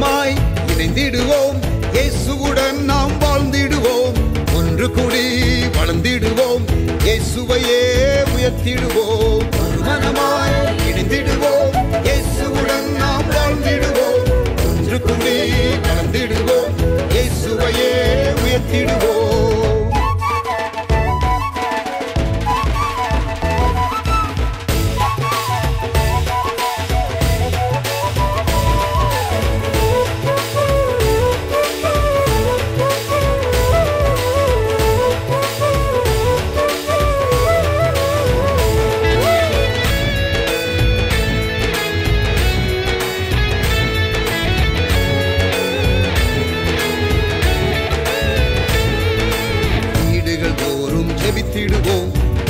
மனமாய் இணைந்திடுவோம், இயேசுவுடன் நாம் வாழ்ந்திடுவோம், ஒன்று கூடி வளர்ந்திடுவோம், இயேசுவையே உயர்த்திடுவோம். மனமாய் இணைந்திடுவோம், இயேசுவுடன் நாம் வாழ்ந்திடுவோம், ஒன்று கூடி வளர்ந்திடுவோம், இயேசுவையே உயர்த்திடுவோம்.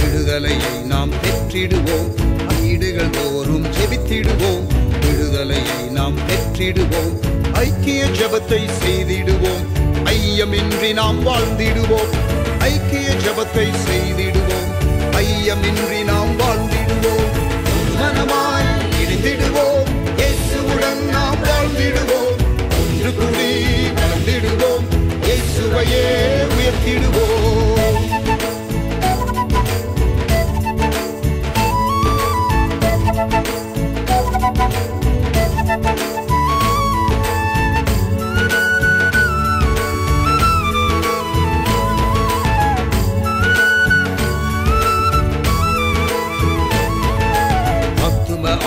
விடுதலையை நாம் பெற்றிடுவோம், வீடுகள் தோறும் ஜெபித்திடுவோம், விடுதலையை நாம் பெற்றிடுவோம், ஐக்கிய ஜெபத்தை செய்திடுவோம், ஐயமின்றி நாம் வாழ்ந்திடுவோம், ஐக்கிய ஜெபத்தை செய்திடுவோம், ஐயமின்றி நாம் வாழ்ந்திடுவோம், மனமாய் இணைந்திடுவோம், இயேசுவுடன் நாம் வாழ்ந்திடுவோம், ஒன்று கூடி வளர்ந்திடுவோம், இயேசுவையே உயர்த்திடுவோம்.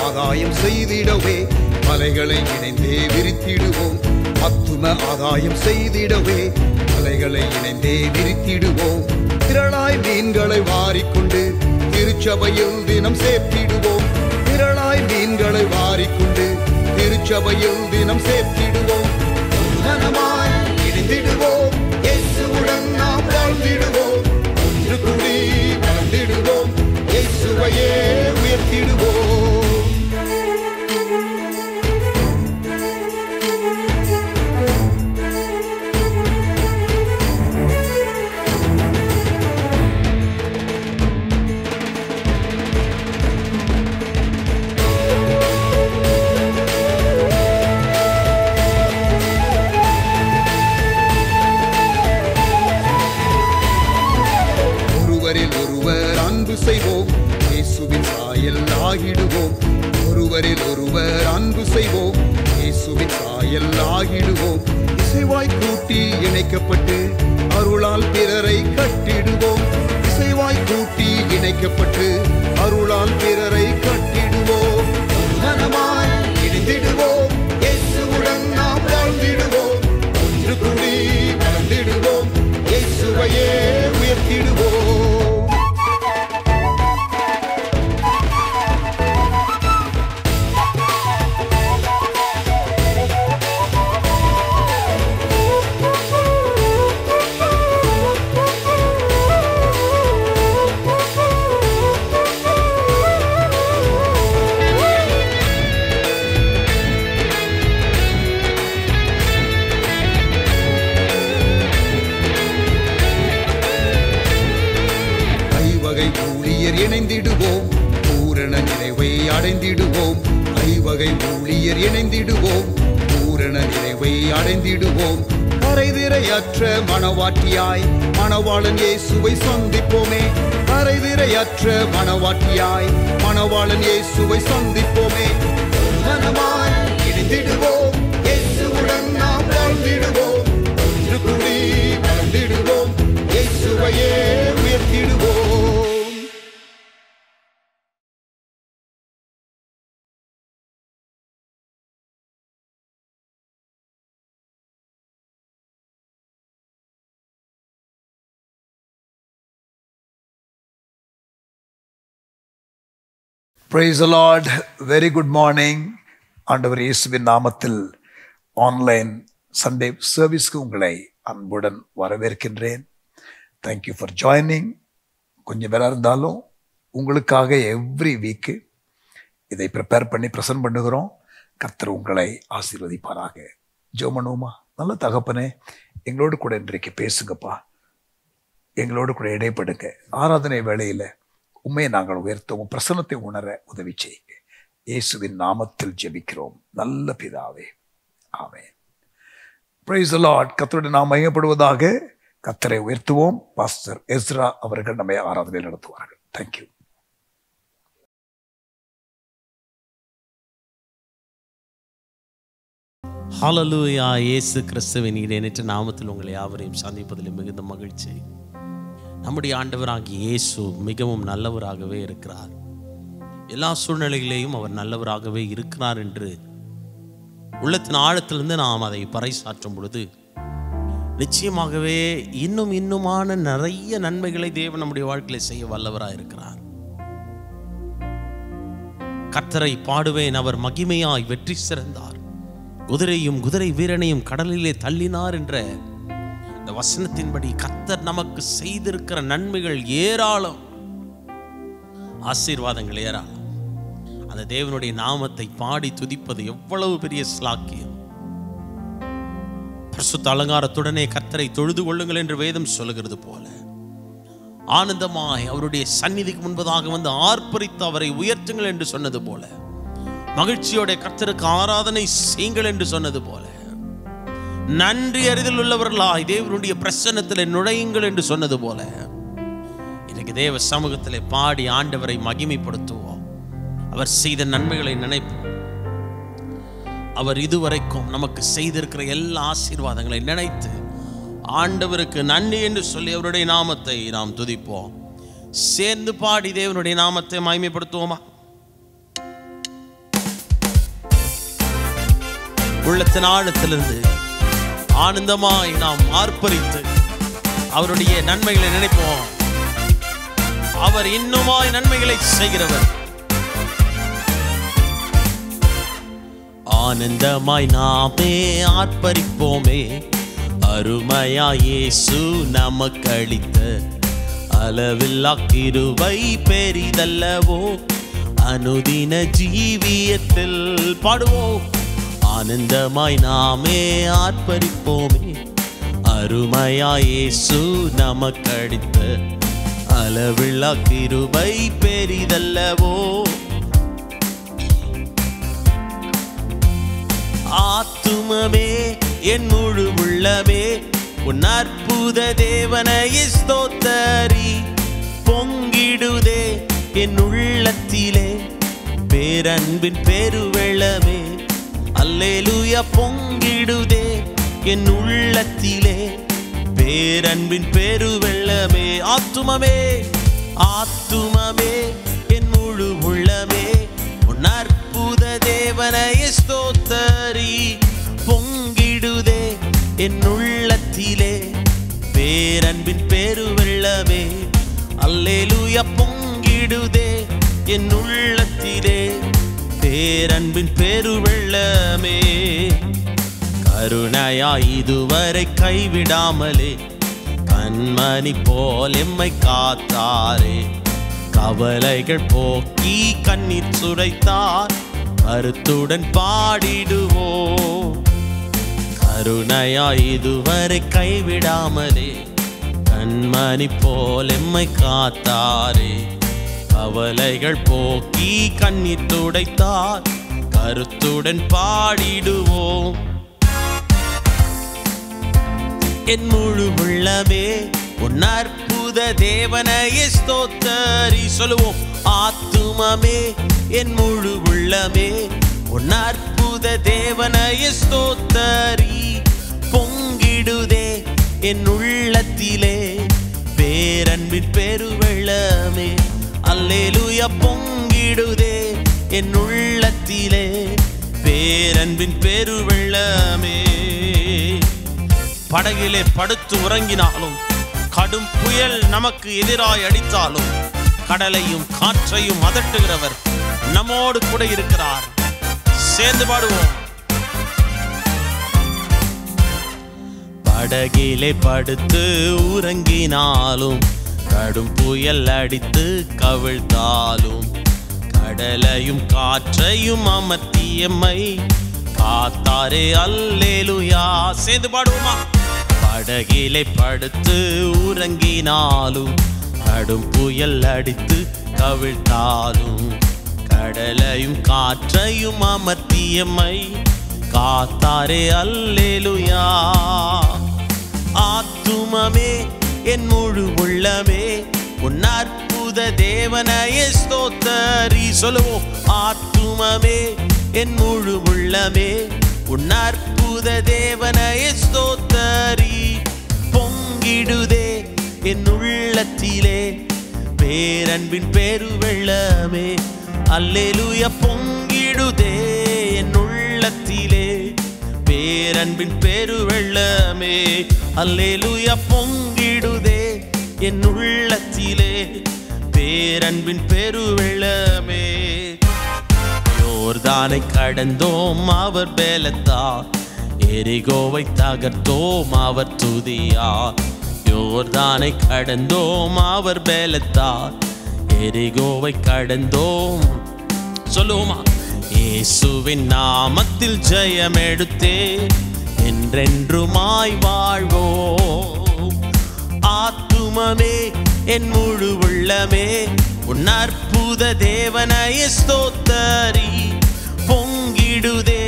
ஆதாயம் செய்திடவே மலைகளை இணைந்தே விரித்திடுவோம், அத்தும ஆதாயம் செய்திடவே மலைகளை இணைந்தே விரித்திடுவோம், திரளாய் மீன்களை வாரிக்கொண்டு திருச்சபையில் தினம் சேர்த்திடுவோம், திரளாய் மீன்களை வாரிக்கொண்டு திருச்சபையில் தினம் சேர்த்திடுவோம், மனமாய் இணைந்திடுவோம், இயேசுவுடன் நாம் வாழ்ந்திடுவோம், ஒன்று கூடி வளர்ந்திடுவோம், இயேசுவையே உயர்த்திடுவோம். ஒருவர் அன்பு செய்வோம், இயேசுவின் சாயல் ஆகிடுவோம், ஒருவரில் ஒருவர் அன்பு செய்வோம், இயேசுவின் சாயல் ஆகிடுவோம், இசைவாய் கூட்டி இணைக்கப்பட்டு அருளால் பிறரை கட்டிடுவோம், இசைவாய் கூட்டி இணைக்கப்பட்டு அருளால் பிறரை கட்டிடுவோம், மனமாய் இணைந்திடுவோம், இயேசுவுடன் நாம் வாழ்ந்திடுவோம், ஒன்று கூடி வளர்ந்திடுவோம், இயேசுவையே உயர்த்திடுவோம். இணைந்திடுவோம், பூரண நிறைவை அடைந்திடுவோம், ஐவகை ஊழியர் இணைந்திடுவோம், பூரண நிறைவை அடைந்திடுவோம், கரைதிரையற்ற மணவாட்டியாய் மணவாளன் இயேசுவை சந்திப்போமே, கரைதிரையற்ற மணவாட்டியாய் மணவாளன் இயேசுவை சந்திப்போமே, மனமாய் இணைந்திடுவோம், இயேசுவுடன் நாம் வாழ்ந்திடுவோம், ஒன்று கூடி வளர்ந்திடுவோம், இயேசுவையே உயர்த்திடுவோம். Praise the Lord. Very good morning. ஆண்டவர் இயேசுவின் நாமத்தில் ஆன்லைன் சண்டே சர்வீஸ்க்கு உங்களை அன்புடன் வரவேற்கின்றேன். Thank you for joining. கொஞ்சம் பேராக இருந்தாலும் உங்களுக்காக எவ்ரி வீக்கு இதை ப்ரிப்பேர் பண்ணி ப்ரெசன்ட் பண்ணுகிறோம். கர்த்தர் உங்களை ஆசீர்வதிப்பாராக. ஜெபம் பண்ணுவோமா? நல்ல தகப்பனே, எங்களோடு கூட இன்றைக்கு பேசுங்கப்பா, எங்களோடு கூட இடைப்படுங்க. ஆராதனை வேளையில் உண்மையை நாங்கள் உயர்த்தவும் பிரசன்னத்தை உணர உதவி செய்யுங்க. இயேசுவின் நாமத்தில் ஜெபிக்கிறோம் நல்ல பிதாவே, ஆமென். Praise the Lord. கர்த்தருடைய நாமம் மகிமைப்படுவதாக. கர்த்தரை உயர்த்துவோம். பாஸ்டர் எஸ்ரா அவர்கள் நம்மை ஆராதனை நடத்துவார்கள். தேங்க்யூ. ஹல்லேலூயா. இயேசு கிறிஸ்துவின் இணையற்ற நாமத்தில் உங்களை யாவரையும் சந்திப்பதில் மிகுந்த மகிழ்ச்சி. நம்முடைய ஆண்டவராகிய இயேசு மிகவும் நல்லவராகவே இருக்கிறார். எல்லா சூழ்நிலைகளிலேயும் அவர் நல்லவராகவே இருக்கிறார் என்று உள்ளத்தின் ஆழத்திலிருந்து நாம் அதை பறைசாற்றும் பொழுது நிச்சயமாகவே இன்னுமான நிறைய நன்மைகளை தேவன் நம்முடைய வாழ்க்கையில் செய்ய வல்லவராக இருக்கிறார். கர்த்தரை பாடுவேன், அவர் மகிமையாய் வெற்றி சிறந்தார், குதிரையும் குதிரை வீரனையும் கடலிலே தள்ளினார் என்ற இந்த வசனத்தின்படி கர்த்தர் நமக்கு செய்திருக்கிற நன்மைகள் ஏராளம், ஆசீர்வாதங்கள் ஏராளம். அந்த தேவனுடைய நாமத்தை பாடி துதிப்பது எவ்வளவு பெரிய ஸ்லாக்கியம். பரிசுத்த அலங்காரத்துடனே கர்த்தரை தொழுது கொள்ளுங்கள் என்று வேதம் சொல்லுகிறது போல ஆனந்தமாய் அவருடைய சந்நிதிக்கு முன்பதாக வந்து ஆர்ப்பரித்து அவரை உயர்த்துங்கள் என்று சொன்னது போல, மகிழ்ச்சியோட கர்த்தருக்கு ஆராதனை செய்யுங்கள் என்று சொன்னது போல, நன்றி அறிதல் உள்ளவர்களாய் தேவனுடைய பிரசன்னத்தில் நுழையுங்கள் என்று சொன்னது போல, இன்றைக்கு தேவ சமூகத்திலே பாடி ஆண்டவரை மகிமைப்படுத்துவோம். அவர் செய்த நன்மைகளை நினைப்போம். அவர் இதுவரைக்கும் நமக்கு செய்திருக்கிற எல்லா ஆசீர்வாதங்களை நினைத்து ஆண்டவருக்கு நன்றி என்று சொல்லி அவருடைய நாமத்தை நாம் துதிப்போம். சேர்ந்து பாடி தேவனுடைய நாமத்தை மகிமைப்படுத்துவோமா? உள்ளத்தின் ஆழத்திலிருந்து ஆனந்தமாய் நாம் ஆர்ப்பரித்து அவருடைய நன்மைகளை நினைப்போம். அவர் இன்னுமாய் நன்மைகளை செய்கிறவர். ஆனந்தமாய் நாமே ஆர்ப்பரிப்போமே, அருமையாய் இயேசு நமக்கு அளித்த அளவில்லா கிருபை பெரிதல்லவோ, அனுதின ஜீவியத்தில் பாடுவோம். ஆனந்தமாய் நாமே ஆர்ப்பரிப்போமே, அருமையாய் இயேசு நமக்கு அளித்த அளவில்லா கிருபை பெரிதல்லவோ. ஆத்துமமே என் முழு உள்ளமே உன் அற்புத தேவனை ஸ்தோத்தரி. பொங்கிடுதே என் உள்ளத்திலே பேரன்பின் பெருவெள்ளமே, அல்லேலூயா. பொங்கிடுதே என் உள்ளத்திலே பேரன்பின் பெருவெள்ளமே. ஆத்துமமே ஆத்துமமே என் முழு உள்ளமே உன் அற்புத தேவனை ஸ்தோத்தரி. பொங்கிடுதே என் உள்ளத்திலே பேரன்பின் பெருவெள்ளமே, அல்லேலூயா. பொங்கிடுதே என் உள்ளத்திலே பேரன்பின் பெருவெள்ளமே. கருணையாய் இதுவரை கைவிடாமலே கண்மணி போல் எம்மை காத்தாரே. கவலைகள் போக்கி கண்ணீர் சுரைத்தார், கருத்துடன் பாடிடுவோம். கருணையாய் இதுவரை கைவிடாமலே கண்மணி போல் எம்மை காத்தாரே. கவலைகள் போக்கி கண்ணீர் துடைத்தார், கருத்துடன் பாடிடுவோம். என் முழு உள்ளமே உன் அற்புத தேவனை ஸ்தோத்தரி. சொல்லுவோம். ஆத்துமமே என் முழு உள்ளமே உன் அற்புத தேவனை ஸ்தோத்தரி. பொங்கிடுதே என் உள்ளத்திலே பேரன்பின் பெருவெள்ளமே, அல்லேலூயா. பொங்கிடுதே என் உள்ளத்திலே பேரன்பின் பெருவெள்ளமே. படகிலே படுத்து உறங்கினாலும், கடும் புயல் நமக்கு எதிராய் அடித்தாலும், கடலையும் காற்றையும் அதட்டுகிறவர் நம்மோடு கூட இருக்கிறார். சேர்ந்து பாடுவோம். படகிலே படுத்து உறங்கினாலும், கடும் புயல் அடித்து கவிழ்த்தாலும், கடலையும் காற்றையும் அமர்த்தியம்மை காத்தாரே. அல்லேலூயா. சேர்ந்து பாடுவோமா? படகிலே படுத்து உறங்கினாலும், கடும் புயல் அடித்து கவிழ்த்தாலும், கடலையும் காற்றையும் அமர்த்தியம்மை காத்தாரே அல்லேலூயா. ஆத்துமமே என் முழு உள்ளமே உன் அற்புத தேவனையே ஸ்தோத்தரி. சொல்லுவோம். ஆத்துமமே என் முழு உள்ளமே உன் அற்புத தேவனையே ஸ்தோத்தரி. பொங்கிடுதே என் உள்ளத்திலே பேரன்பின் பெருவெள்ளமே. அல்லேலூயா. பொங்கிடுதே என் உள்ளத்திலே பேரன்பின் பெருவெள்ளமே. அல்லேலூயா. பொங்கிடுதே என் உள்ளத்திலே பேரன்பின் பெருவெள்ளமே. யோர்தானை கடந்தோம் அவர் பலத்தால், எரிகோவை தகர்த்தோம் அவர் துதியால். யோர்தானை கடந்தோம் அவர் பலத்தால், எரிகோவை கடந்தோம். சொல்லுவோமா? இயேசுவின் நாமத்தில் ஜெயம் எடுத்தே என்றென்றுமாய் வாழ்வோம். ஆத்துமமே என் முழு உள்ளமே உன் அற்புத தேவனையே ஸ்தோத்தரி. பொங்கிடுதே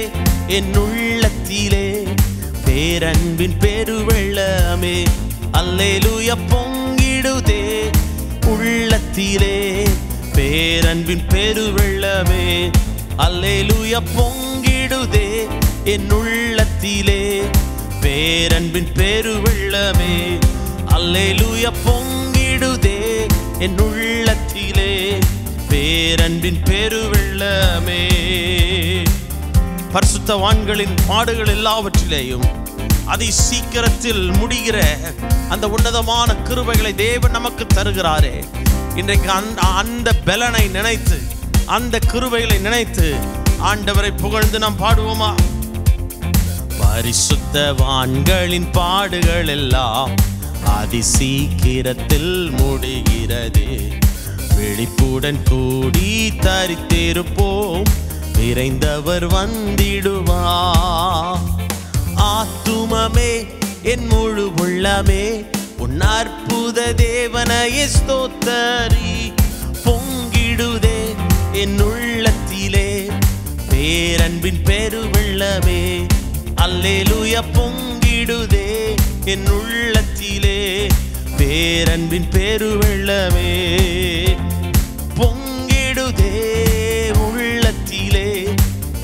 என் உள்ளத்திலே பேரன்பின் பெருவெள்ளமே. அல்லேலூயா. பொங்கிடுதே உள்ளத்திலே பேரன்பின் பெருவெள்ளமே. அல்லேலூயா. பொங்கிடுதே என் உள்ளத்திலே பேரன்பின் பெருவெள்ளமே. அல்லேலூயா. பொங்கிடுதே என் உள்ளத்திலே பேரன்பின் பெருவெள்ளமே. பரிசுத்தவான்களின் பாடுகள் எல்லாவற்றிலேயும் அதி சீக்கிரத்தில் முடிகிற அந்த உன்னதமான கிருபைகளை தேவன் நமக்கு தருகிறாரே. இன்றைக்கு அந்த பலனை நினைத்து, அந்த கிருபைகளை நினைத்து ஆண்டவரை புகழ்ந்து நாம் பாடுவோமா? பரிசுத்தவான்களின் பாடுகள் எல்லாம் அதி சீக்கிரத்தில் முடிகிறது. விழிப்புடன் கூடி தரித்திருப்போம், விரைந்தவர் வந்திடுவார். ஆத்துமமே என் முழு உள்ளமே உன் அற்புத தேவனையே ஸ்தோத்தரி. பொங்கிடுதே என் உள்ளத்திலே பேரன்பின் பெருவெள்ளமே. அல்லேலூயா. பொங்கிடுதே என் உள்ளத்திலே பேரன்பின் பெருவெள்ளமே. பொங்கிடுதே உள்ளத்திலே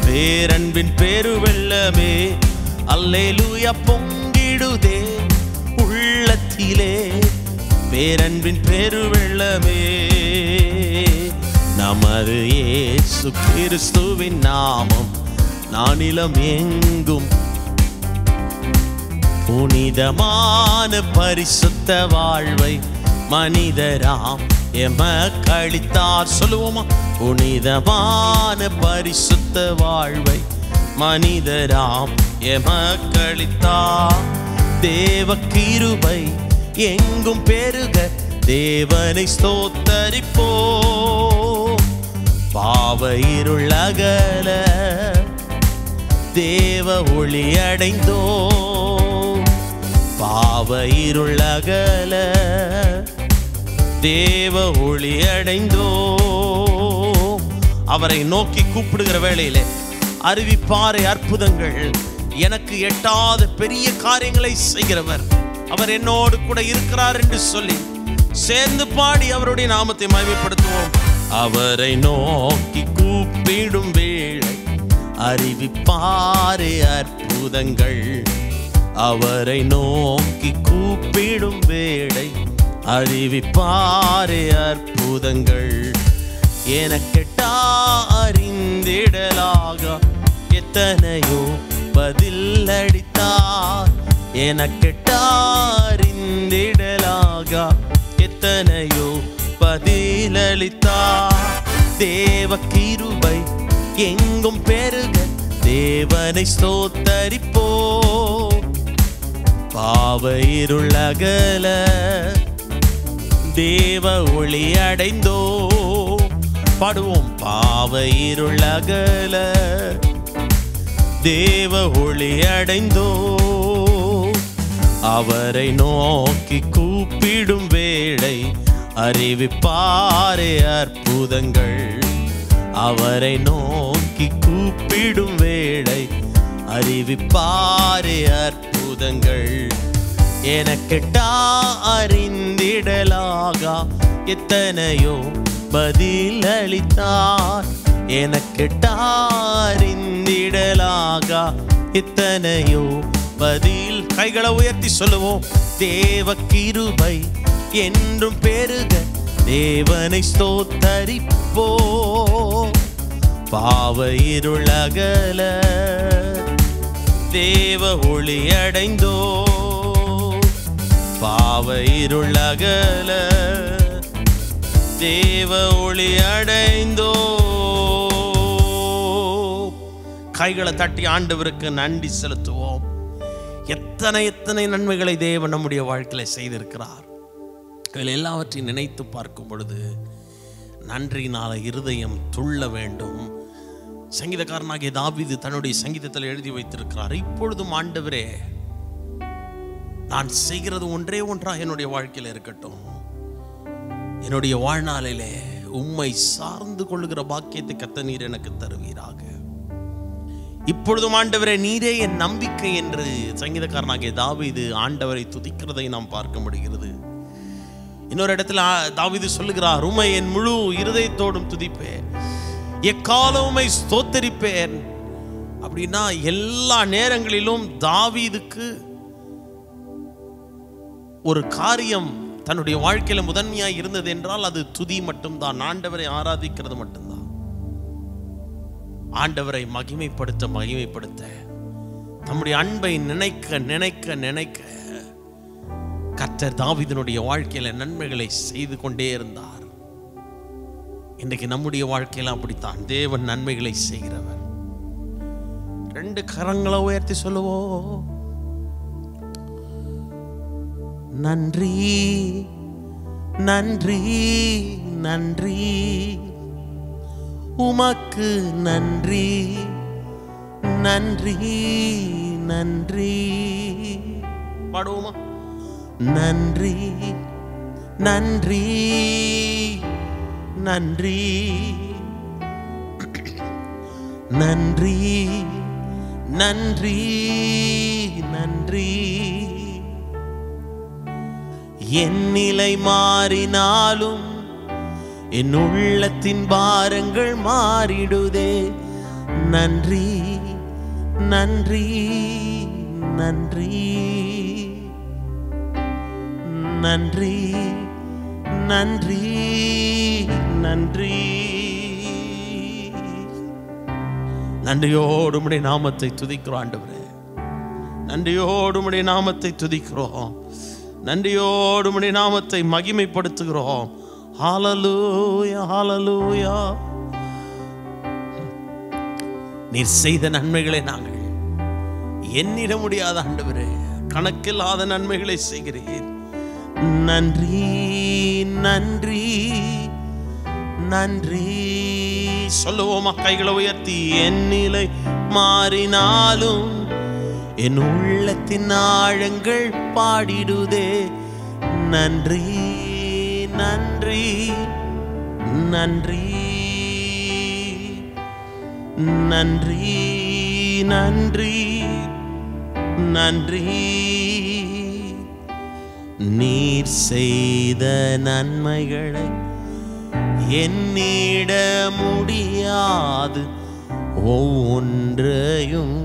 பேரன்பின் பெருவெள்ளமே. அல்லேலூயா. பொங்கிடுதே உள்ளத்திலே பேரன்பின் பெருவெள்ளமே. நமது இயேசு கிறிஸ்துவின் நாமம் நானிலம் எங்கும் புனிதமான பரிசுத்த வாழ்வை மனிதராம் எமக்களித்தார். சொல்லுவோமா? புனிதமான பரிசுத்த வாழ்வை மனிதராம் எமக்களித்தார். தேவ கிருபை எங்கும் பெருக தேவனை ஸ்தோத்தரிப்போம். பாவ இருள் அகல தேவ ஒளி அடைந்தோம். பாவ இருள் அகல தேவ ஒளி அடைந்தோம். அவரை நோக்கி கூப்பிடுகிற வேளையிலே அறிவிப்பாரை அற்புதங்கள். எனக்கு எட்டாத பெரிய காரியங்களை செய்கிறவர், அவர் என்னோடு கூட இருக்கிறார் என்று சொல்லி சேர்ந்து பாடி அவருடைய நாமத்தை மகிமைப்படுத்துவோம். அவரை நோக்கி கூப்பிடும் வேளை அறிவிப்பாரே அற்புதங்கள். அவரை நோக்கி கூப்பிடும் வேளை அறிவிப்பாரே அற்புதங்கள். எனக்கெட்டா அறிந்திடலாக எத்தனையோ பதில் அளித்தார். எனக்கெட்டா அறிந்திடலாக எத்தனையோ பதிலளித்தார். தேவ கிருபை எங்கும் பெருக தேவனை ஸ்தோத்தரிப்போம். பாவ இருள் அகல தேவ ஒளி அடைந்தோம். பாடுவோம். பாவ இருள் அகல தேவ ஒளி அடைந்தோம். அவரை நோக்கி கூப்பிடும் வேளை அறிவிப்பாரே அற்புதங்கள். அவரை நோக்கி கூப்பிடும் வேளை அறிவிப்பாரே அற்புதங்கள் எனக்கெட்டா அறிந்திடலாகா எத்தனையோ பதில் அளித்தார் எனக்கெட்டா அறிந்திடலாகா எத்தனையோ பதில். கைகளை உயர்த்தி சொல்லுவோம். தேவ கிருபை என்றும் பெருக தேவனை ஸ்தோத்தரிப்போ பாவ இருளகல தேவ ஒளி அடைந்தோ பாவ இருளகல தேவ ஒளி அடைந்தோ. கைகளை தட்டி ஆண்டவருக்கு நன்றி செலுத்துவோம். எத்தனை எத்தனை நன்மைகளை தேவன் நம்முடைய வாழ்க்கையில் செய்திருக்கிறார். இதில் எல்லாவற்றையும் நினைத்து பார்க்கும் பொழுது நன்றியினால இருதயம் துள்ள வேண்டும். சங்கீதக்காரனாகிய தாவீது தன்னுடைய சங்கீதத்தில் எழுதி வைத்திருக்கிறார், இப்பொழுதும் ஆண்டவரே நான் செய்கிறது ஒன்றே ஒன்றா என்னுடைய வாழ்க்கையில் இருக்கட்டும், என்னுடைய வாழ்நாளிலே உம்மை சார்ந்து கொள்ளுகிற பாக்கியத்தை கர்த்தர் நீர் எனக்கு தருவீராக. இப்பொழுதும் ஆண்டவரே நீரே என் நம்பிக்கை என்று சங்கீதக்காரனாகிய தாவீது ஆண்டவரை துதிக்கிறதை நாம் பார்க்க முடிகிறது. இன்னொரு இடத்துல தாவீது சொல்லுகிறார், உம்மை என் முழு இருதயத்தோடும் துதிப்பேன், எக்காலம் உம்மை ஸ்தோத்தரிப்பேன். அப்படின்னா எல்லா நேரங்களிலும் தாவீதுக்கு ஒரு காரியம் தன்னுடைய வாழ்க்கையில முதன்மையாக இருந்தது என்றால் அது துதி மட்டும்தான், ஆண்டவரை ஆராதிக்கிறது மட்டும்தான். ஆண்டவரை மகிமைப்படுத்த நம்முடைய அன்பை நினைக்க நினைக்க நினைக்க கர்த்தர் தாவீதினுடைய வாழ்க்கையில நன்மைகளை செய்து கொண்டே இருந்தார். இன்றைக்கு நம்முடைய வாழ்க்கையில அப்படித்தான், தேவன் நன்மைகளை செய்கிறவர். 2 கரங்களை உயர்த்தி சொல்லுவோம். நன்றி நன்றி நன்றி உமக்கு நன்றி நன்றி நன்றி. பாடுவோமா? நன்றி நன்றி நன்றி நன்றி நன்றி நன்றி. என் நிலை மாறினாலும் என் உள்ளத்தின் பாரங்கள் மாறிடுதே. நன்றி நன்றி நன்றி நன்றி நன்றி நன்றி. நன்றியோடு உம்முடைய நாமத்தை துதிக்கிறோம் ஆண்டவரே, நன்றியோடு உம்முடைய நாமத்தை துதிக்கிறோம், நன்றியோடு உம்முடைய நாமத்தை மகிமைப்படுத்துகிறோம். ஹல்லேலூயா ஹல்லேலூயா. நீர் செய்த நன்மைகளை நாங்கள் எண்ணிட முடியாத ஆண்டவரே, கணக்கில்லாத நன்மைகளை செய்கிறீர். நன்றி நன்றி நன்றி. சொல்லுவோமா? கைகளை உயர்த்தி. என் நிலை மாறினாலும் என் உள்ளத்தின் ஆழங்கள் பாடிடுதே. நன்றி நன்றி நன்றி நன்றி நன்றி நன்றி. நீர் செய்த நன்மைகளை எண்ணிட முடியாது, ஒவ்வொன்றையும்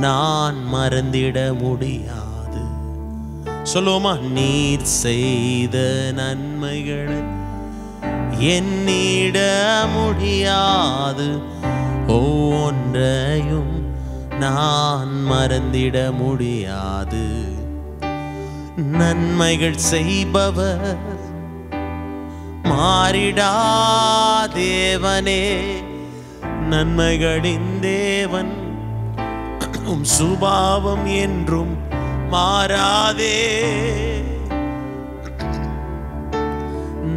நான் மறந்திட முடியாது. சொல்லுவோமா? நீர் செய்த நன்மைகளை எண்ணிட முடியாது, ஒவ்வொன்றையும் நான் மறந்திட முடியாது. நன்மைகள் செய்பவர் மாறிடா தேவனே, நன்மைகளின் தேவன் உம் சுபாவம் என்றும் மாறாதே.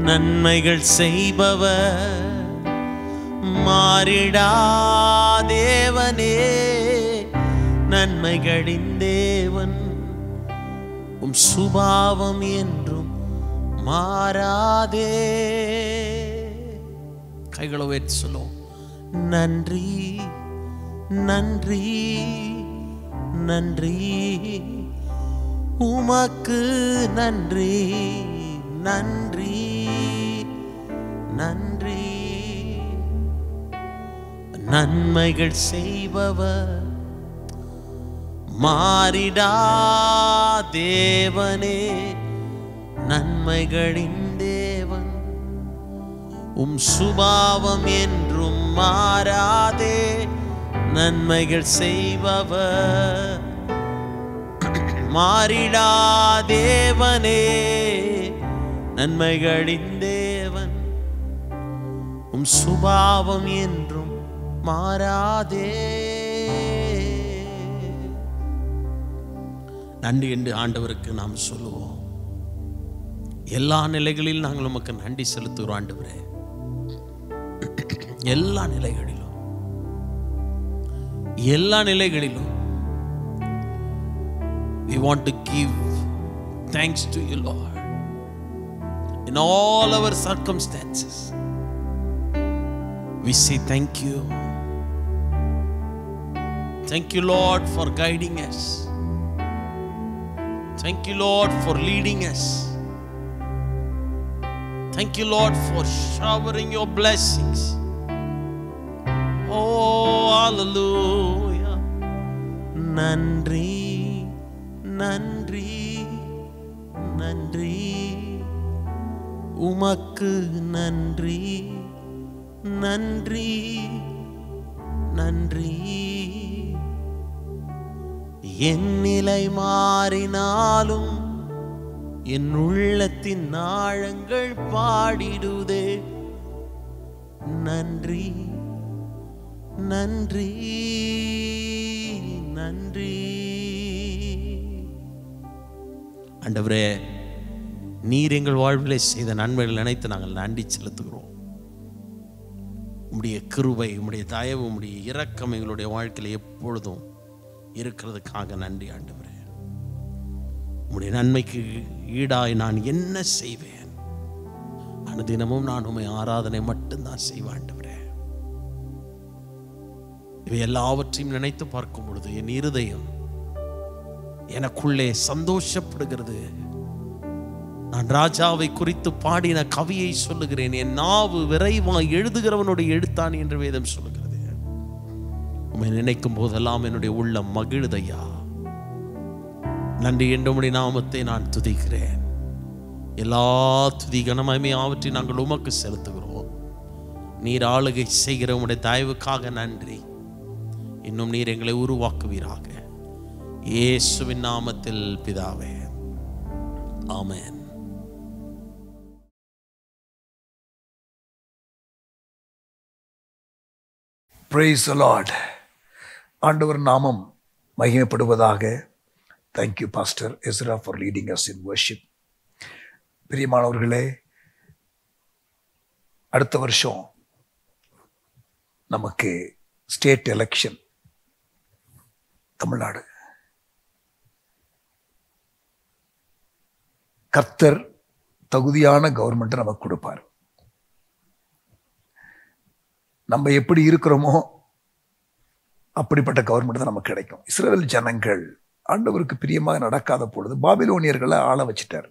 நன்மைகள் செய்பவர் மாறிடா தேவனே, நன்மைகளின் தேவன் உம் சுபாவம் என்றும் மாறாதே. கைகளை உயர்த்தி சொல்லுவோம். நன்றி நன்றி நன்றி, உமக்கு நன்றி, நன்றி, நன்றி. நன்மைகள் செய்பவர், மாறிடா தேவனே, நன்மைகளின் தேவன், உம் சுபாவம் என்றும் மாறாதே. நன்மைகள் செய்பவர், மாறிடா தேவனே, நன்மைகளின் தேவன், உம் சுபாவம் என்றும் மாறாதே. நன்றி என்று ஆண்டவருக்கு நாம் சொல்லுவோம். எல்லா நிலைகளிலும் நாங்கள் உமக்கு நன்றி செலுத்துகிறோம் ஆண்டவரே. எல்லா நிலைகளிலும், எல்லா நிலைகளிலும் we want to give thanks to you, Lord, in all our circumstances. We say thank you. Thank you, Lord, for guiding us. Thank you, Lord, for leading us. Thank you, Lord, for showering your blessings. Oh, hallelujah. Nandri, nandri, nandri, umakku nandri, nandri, nandri. என் நிலை மாறினாலும் என் உள்ளத்தின் ஆழங்கள் பாடிடுதே. நன்றி, நன்றி, நன்றி. ஆண்டவரே, நீர் எங்கள் வாழ்விலே செய்த நன்மைகள் நினைத்து நாங்கள் நன்றி செலுத்துகிறோம். உம்முடைய கிருபை, உம்முடைய தயவு, உம்முடைய இரக்கம் எங்களுடைய வாழ்க்கையில் எப்பொழுதும் இருக்கிறதுக்காக நன்றி ஆண்டவரே. உம்முடைய நன்மைக்கு ஈடாய் நான் என்ன செய்வேன்? அனுதினமும் நான் உம்மை ஆராதனை மட்டும்தான் செய்வேன் ஆண்டவரே. இவை எல்லாவற்றையும் நினைத்து பார்க்கும் பொழுது என் இருதயம் எனக்குள்ளே சந்தோஷப்படுகிறது. நான் ராஜாவை குறித்து பாடின கவியை சொல்லுகிறேன். என் நாவு விரைவாய் எழுதுகிறவனுடைய எழுத்தான் என்று வேதம் சொல்லுகிறது. உம்மை நினைக்கும் போதெல்லாம் என்னுடைய உள்ளம் மகிழுதையா. நன்றி என்று உம்முடைய நாமத்தை நான் துதிக்கிறேன். எல்லா துதி கனமகிமை ஆவற்றை நாங்கள் உமக்கு செலுத்துகிறோம். நீர் ஆளுகை செய்கிற உம்முடைய தயவுக்காக நன்றி. இன்னும் நீர் எங்களை உருவாக்குவீராக. இயேசுவின் நாமத்தில் பிதாவே, ஆமென். Praise the Lord. ஆண்டவர் நாமம் மகிமைப்படுவதாக. Thank you, Pastor Ezra, for leading us in worship. பிரியமானவர்களே, அடுத்த வருஷம் நமக்கு ஸ்டேட் எலெக்ஷன் தமிழ்நாடு. கர்த்தர் தகுதியான கவர்மெண்ட் நமக்கு கொடுப்பார். நம்ம எப்படி இருக்கிறோமோ அப்படிப்பட்ட கவர்மெண்ட் தான் நமக்கு கிடைக்கும். இஸ்ரவேல் ஜனங்கள் ஆண்டவருக்கு பிரியமாக நடக்காத பொழுது பாபிலோனியர்களை ஆள வச்சிட்டார்.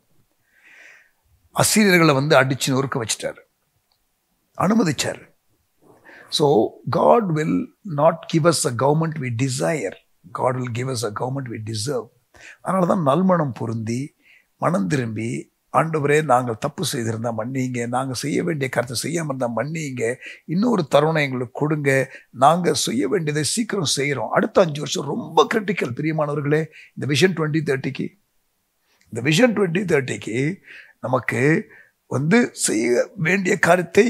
அசீரியர்களை அடிச்சு நொறுக்க வச்சிட்டார், அனுமதிச்சார். So God will not give us a government we desire. God will give us a government we deserve. அதனால தான் நல்மனம் பொருந்தி மனம் திரும்பி, ஆண்டவரே நாங்கள் தப்பு செய்திருந்தால் மன்னிங்க, நாங்கள் செய்ய வேண்டிய கருத்தை செய்யாமல் இருந்தால் மன்னிங்க, இன்னொரு தருணம் எங்களுக்கு கொடுங்க, நாங்கள் செய்ய வேண்டியதை சீக்கிரம் செய்கிறோம். அடுத்த 5 வருஷம் ரொம்ப கிரிட்டிக்கல். பிரியமானவர்களே, இந்த விஷன் 2030க்கு, இந்த விஷன் 2030க்கு நமக்கு செய்ய வேண்டிய காரியத்தை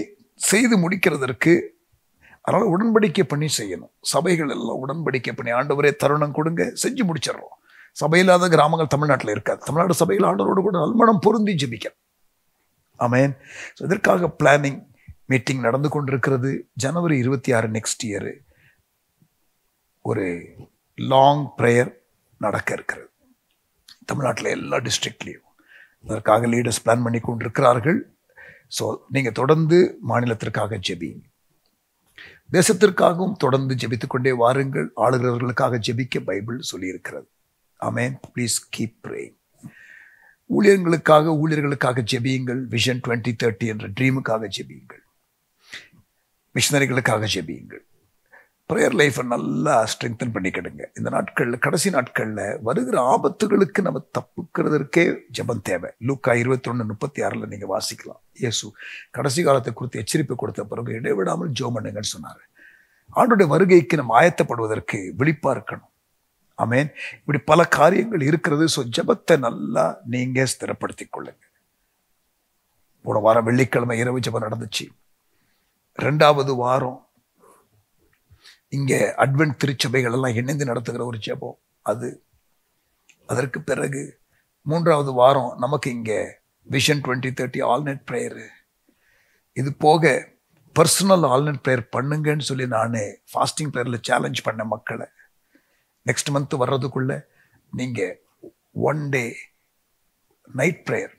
செய்து முடிக்கிறதற்கு அதனால் உடன்படிக்கை பண்ணி செய்யணும். சபைகள் எல்லாம் உடன்படிக்கை பண்ணி, ஆண்டவரே தருணம் கொடுங்க, செஞ்சு முடிச்சிடறோம். சபையில்லாத கிராமங்கள் தமிழ்நாட்டில் இருக்காது. தமிழ்நாடு சபையில் ஆண்டவரோடு கூட நல்மனம் பொருந்தி ஜெபிக்க. ஆமென். ஸோ இதற்காக பிளானிங் மீட்டிங் நடந்து கொண்டிருக்கிறது. ஜனவரி 26 நெக்ஸ்ட் இயர் ஒரு லாங் ப்ரேயர் நடக்க இருக்கிறது தமிழ்நாட்டில் எல்லா டிஸ்ட்ரிக்ட்லேயும். அதற்காக லீடர்ஸ் பிளான் பண்ணி கொண்டிருக்கிறார்கள். ஸோ நீங்கள் தொடர்ந்து மாநிலத்திற்காக ஜெபிங்க. தேசத்திற்காகவும் தொடர்ந்து ஜெபித்துக் கொண்டே வாருங்கள். ஆளுகிறவர்களுக்காக ஜெபிக்க பைபிள் சொல்லியிருக்கிறது. ஆமென். Please keep praying. ஊழியர்களுக்காக ஜெபியுங்கள். விஷன் 2030 என்ற ட்ரீமுக்காக ஜெபியுங்கள். மிஷனரிகளுக்காக ஜெபியுங்கள். ப்ரேயர் லைஃப்பை நல்லா ஸ்ட்ரெங்தன் பண்ணிக்கிடுங்க. இந்த நாட்களில், கடைசி நாட்களில் வருகிற ஆபத்துகளுக்கு நம்ம தப்புக்கிறதற்கே ஜெபம் தேவை. லூக்கா 21:36 நீங்கள் வாசிக்கலாம். இயேசு கடைசி காலத்தை குறித்து எச்சரிப்பு கொடுத்த பிறகு இடைவிடாமல் ஜெபம் பண்ணுங்கன்னு சொன்னார். ஆண்டோடைய வருகைக்கு நம்ம ஆயத்தப்படுவதற்கு விழிப்பா இருக்கணும். ஆமென். இப்படி பல காரியங்கள் இருக்கிறது. ஸோ ஜெபத்தை நல்லா நீங்க ஸ்திரப்படுத்திக் கொள்ளுங்க. போன வாரம் வெள்ளிக்கிழமை இரவு ஜெபம் நடந்துச்சு. 2வது வாரம் இங்கே அட்வென்ட் திருச்சபைகள் எல்லாம் இணைந்து நடத்துகிற ஒரு ஜெபம் அது. அதற்கு பிறகு 3வது வாரம் நமக்கு இங்கே விஷன் 2030 ஆல்நைட் ப்ரேயரு. இது போக பர்சனல் ஆல்நைட் ப்ரேயர் பண்ணுங்கன்னு சொல்லி நான் ஃபாஸ்டிங் ப்ரேயரில் சேலஞ்ச் பண்ண மக்களை. நெக்ஸ்ட் மந்த் வர்றதுக்குள்ள நீங்கள் 1 டே நைட் ப்ரேயர்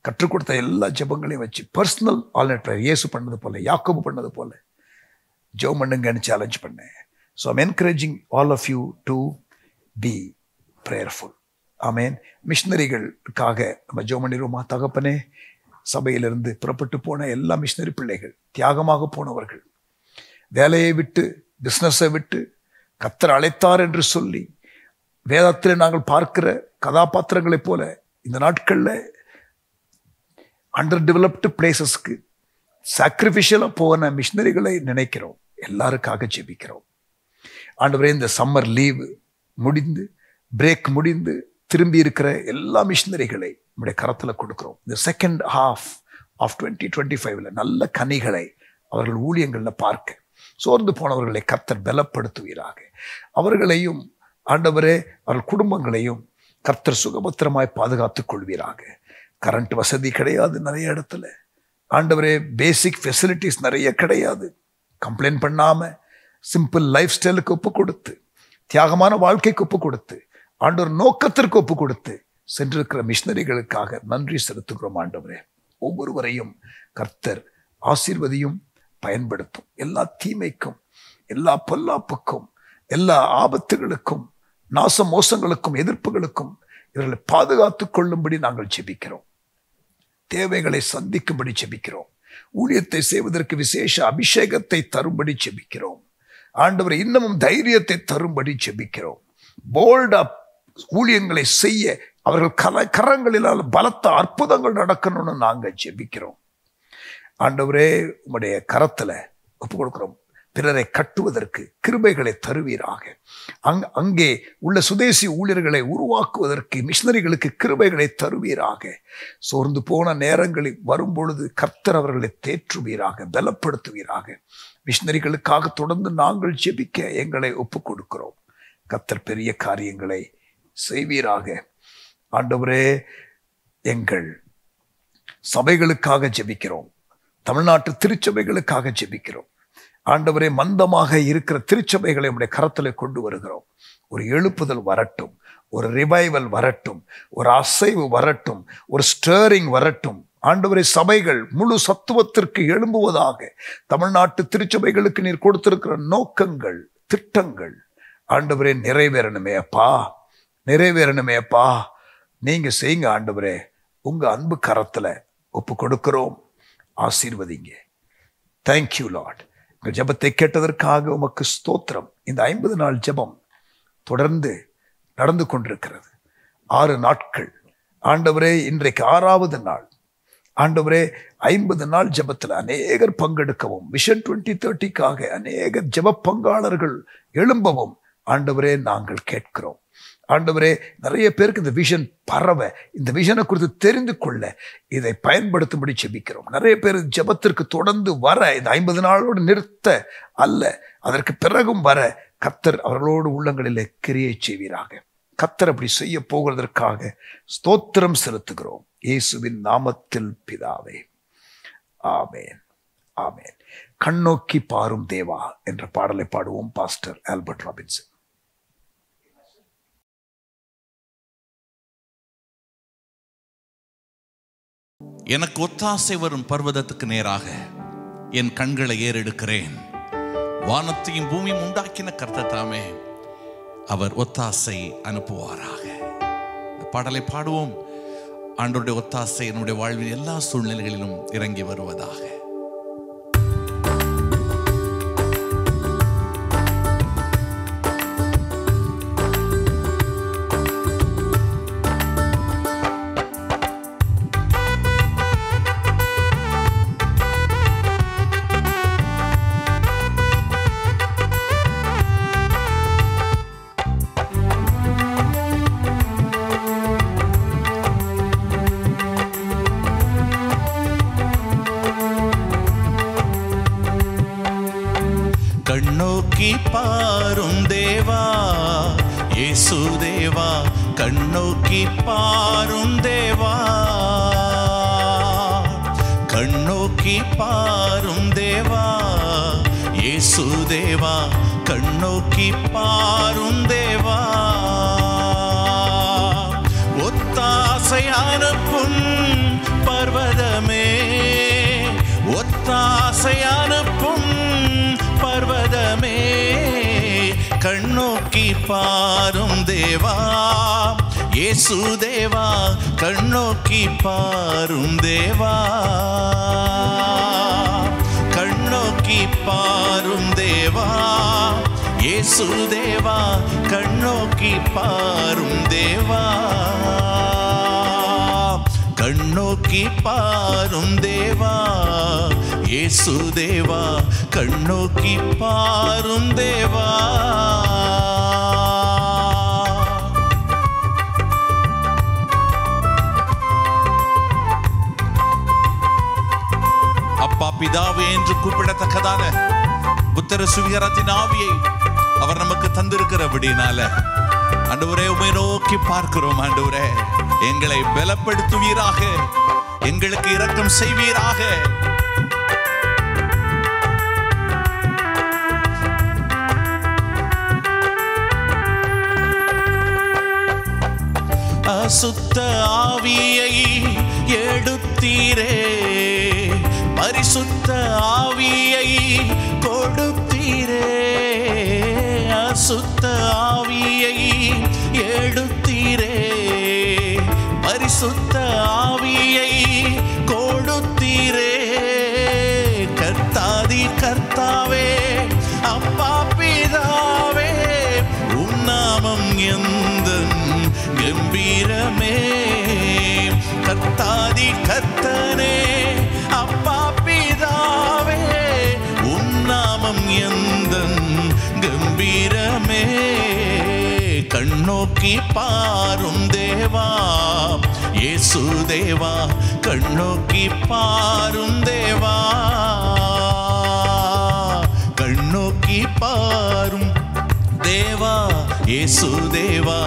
கற்றுக் கொடுத்த எல்லா ஜெபங்களையும் வச்சு பர்சனல் ஆல்நைட் ப்ரேயர் இயேசு பண்ணது போல, யாக்கோபு பண்ணது போல ஜெபம் பண்ணுங்கன்னு சேலஞ்ச் பண்ணேன். So I'm encouraging all of you to be prayerful. Amen. மிஷினரிகளுக்காக நம்ம ஜெபம் பண்ணிடுவோமா? தகப்பனே, சபையிலிருந்து புறப்பட்டு போன எல்லா மிஷினரி பிள்ளைகள், தியாகமாக போனவர்கள், வேலையை விட்டு பிஸ்னஸை விட்டு கர்த்தர் அழைத்தார் என்று சொல்லி வேதத்தில் நாங்கள் பார்க்கிற கதாபாத்திரங்களைப் போல இந்த நாட்களில் அண்டர் டெவலப்டு பிளேசஸ்க்கு சாக்ரிஃபிஷியலாக போன மிஷினரிகளை நினைக்கிறோம். எல்லாருக்காக ஜெபிக்கிறோம். ஆண்டவரே, இந்த சம்மர் லீவு முடிந்து, பிரேக் முடிந்து திரும்பி இருக்கிற எல்லா மிஷினரிகளை நம்முடைய கரத்தில் கொடுக்கிறோம். இந்த செகண்ட் ஹாஃப் ஆஃப் 2025 நல்ல கனிகளை அவர்கள் ஊழியங்களில் பார்க்க சோர்ந்து போனவர்களை கர்த்தர் பலப்படுத்துவீராக. அவர்களையும் ஆண்டவரே, அவர்கள் குடும்பங்களையும் கர்த்தர் சுகபத்திரமாய் பாதுகாத்துக் கொள்வீராக. கரண்ட் வசதி கிடையாது நிறைய இடத்துல. ஆண்டவரே, பேசிக் ஃபெசிலிட்டிஸ் நிறைய கிடையாது. கம்ப்ளைண்ட் பண்ணாமல் சிம்பிள் லைஃப் ஸ்டைலுக்கு ஒப்பு கொடுத்து, தியாகமான வாழ்க்கைக்கு ஒப்பு கொடுத்து, ஆண்டவர் நோக்கத்திற்கு ஒப்பு கொடுத்து சென்றிருக்கிற மிஷினரிகளுக்காக நன்றி செலுத்துகிறோம். ஆண்டவரே, ஒவ்வொருவரையும் கர்த்தர் ஆசீர்வதியும் பயன்படுத்தும். எல்லா தீமைக்கும், எல்லா பொல்லாப்புக்கும், எல்லா ஆபத்துகளுக்கும், நாச மோசங்களுக்கும், எதிர்ப்புகளுக்கும் இவர்களை பாதுகாத்துக் கொள்ளும்படி நாங்கள் ஜெபிக்கிறோம். தேவைகளை சந்திக்கும்படி ஜெபிக்கிறோம். ஊழியத்தை செய்வதற்கு விசேஷ அபிஷேகத்தை தரும்படி ஜெபிக்கிறோம். ஆண்டவரை, இன்னமும் தைரியத்தை தரும்படி ஜெபிக்கிறோம். போல்டா ஊழியங்களை செய்ய அவர்கள் கரங்களினால் பலத்த அற்புதங்கள் நடக்கணும்னு நாங்கள் ஜெபிக்கிறோம். ஆண்டவரே, உம்முடைய கரத்துல ஒப்பு கொடுக்கிறோம். பிறரை கட்டுவதற்கு கிருபைகளை தருவீராக. அங்கே உள்ள சுதேசி ஊழியர்களை உருவாக்குவதற்கு மிஷினரிகளுக்கு கிருபைகளை தருவீராக. சோர்ந்து போன நேரங்களில் வரும்பொழுது கர்த்தர் அவர்களை தேற்றுவீராக, பலப்படுத்துவீராக. மிஷினரிகளுக்காக தொடர்ந்து நாங்கள் ஜெபிக்க எங்களை ஒப்பு கொடுக்கிறோம். கர்த்தர் பெரிய காரியங்களை செய்வீராக. ஆண்டவரே, எங்கள் சபைகளுக்காக ஜெபிக்கிறோம். தமிழ்நாட்டு திருச்சபைகளுக்காக ஜெபிக்கிறோம். ஆண்டவரே, மந்தமாக இருக்கிற திருச்சபைகளை நம்முடைய கரத்தில் கொண்டு வருகிறோம். ஒரு எழுப்புதல் வரட்டும், ஒரு ரிவைவல் வரட்டும், ஒரு அசைவு வரட்டும், ஒரு ஸ்டேரிங் வரட்டும். ஆண்டவரே, சபைகள் முழு சத்துவத்திற்கு எழும்புவதாக. தமிழ்நாட்டு திருச்சபைகளுக்கு நீர் கொடுத்திருக்கிற நோக்கங்கள், திட்டங்கள் ஆண்டவரே நிறைவேறணுமே அப்பா, நிறைவேறணுமே அப்பா. நீங்க செய்யுங்க ஆண்டவரே. உங்க அன்பு கரத்துல ஒப்பு கொடுக்கிறோம். ஆசீர்வதிங்க. Thank you Lord. உங்கள் ஜெபத்தை கேட்டதற்காக உமக்கு ஸ்தோத்திரம். இந்த 50 நாள் ஜெபம் தொடர்ந்து நடந்து கொண்டிருக்கிறது. 6 நாட்கள். ஆண்டவரே, இன்றைக்கு 6வது நாள். ஆண்டவரே, 50 நாள் ஜெபத்தில் அநேகர் பங்கெடுக்கவும், விஷன் 2030க்காக அநேகர் ஜெப பங்காளர்கள் எழும்பவும் ஆண்டவரே நாங்கள் கேட்கிறோம். ஆண்டவரே, நிறைய பேருக்கு இந்த விஷன் பரவ, இந்த விஷனை குறித்து தெரிந்து கொள்ள இதை பயன்படுத்தும்படி ஜெபிக்கிறோம். நிறைய பேர் ஜெபத்திற்கு தொடர்ந்து வர, இந்த 50 நாளோடு நிறுத்த அல்ல, அதற்கு பிறகும் வர கர்த்தர் அவர்களோடு உள்ளங்களிலே கிரியை செய்வீராக. கர்த்தர் அப்படி செய்ய போகிறதற்காக ஸ்தோத்திரம் செலுத்துகிறோம். இயேசுவின் நாமத்தில் பிதாவே, ஆமேன், ஆமேன். கண்ணோக்கி பாரும் தேவா என்ற பாடலை பாடுவோம். Pastor Albert Robinson. எனக்கு ஒத்தாசை வரும் பர்வதத்துக்கு நேராக என் கண்களை ஏறெடுக்கிறேன். வானத்தையும் பூமியும் உண்டாக்கின கர்த்தர் தாமே அவர் ஒத்தாசை அனுப்புவாராக. இந்த பாடலை பாடுவோம். ஆண்டவருடைய ஒத்தாசை என்னுடைய வாழ்வின் எல்லா சூழ்நிலைகளிலும் இறங்கி வருவதாக. கண்ணோக்கி பாரும் தேவா இயேசு தேவா, கண்ணோக்கி பாரும் தேவா, கண்ணோக்கி பாரும் தேவா இயேசு தேவா, கண்ணோக்கி பாரும் தேவா. ஒத்தாசை அனுப்பும் பர்வதமே, ஒத்தாசை அனுப்பும் பர்வதமே, கண்ணோக்கி பாரும் தேவா இயேசு தேவா, கண்ணோக்கி பாரும் தேவா, கண்ணோக்கி பாரும் தேவா இயேசு தேவா, கண்ணோக்கி பாரும் தேவா, கண்ணோக்கி பாரும் தேவா இயேசு தேவா, கண்ணோக்கி பாரும் தேவா. அப்பா பிதாவே என்று கூப்பிடத்தக்கதான புத்திர சுவிகாரத்தின் ஆவியை அவர் நமக்கு தந்திருக்கிறபடினால ஆண்டவரே உம்மை நோக்கி பார்க்கிறோம். ஆண்டவரே எங்களை பலப்படுத்துவீராக, எங்களுக்கு இரக்கம் செய்வீராக. அசுத்த ஆவியை எடுத்தீரே, பரிசுத்த ஆவியை கொடுத்தீரே, அசுத்த ஆவியை எடுத்தீரே, பரிசுத்த ஆவியை கொடுத்தீரே. கர்த்தாதி கர்த்தாவே அப்பா பிதாவே, உம் நாமம் எந்தன் கம்பீரமே. கர்த்தாதி கர்த்தனே அப்பா பிதாவே, உம் நாமம் எந்தன் கம்பீரமே. கண்ணோக்கி பாரும் தேவா இயேசு தேவா, கண்ணோக்கி பாரும் தேவா, கண்ணோக்கி பாரும் தேவா இயேசு தேவா,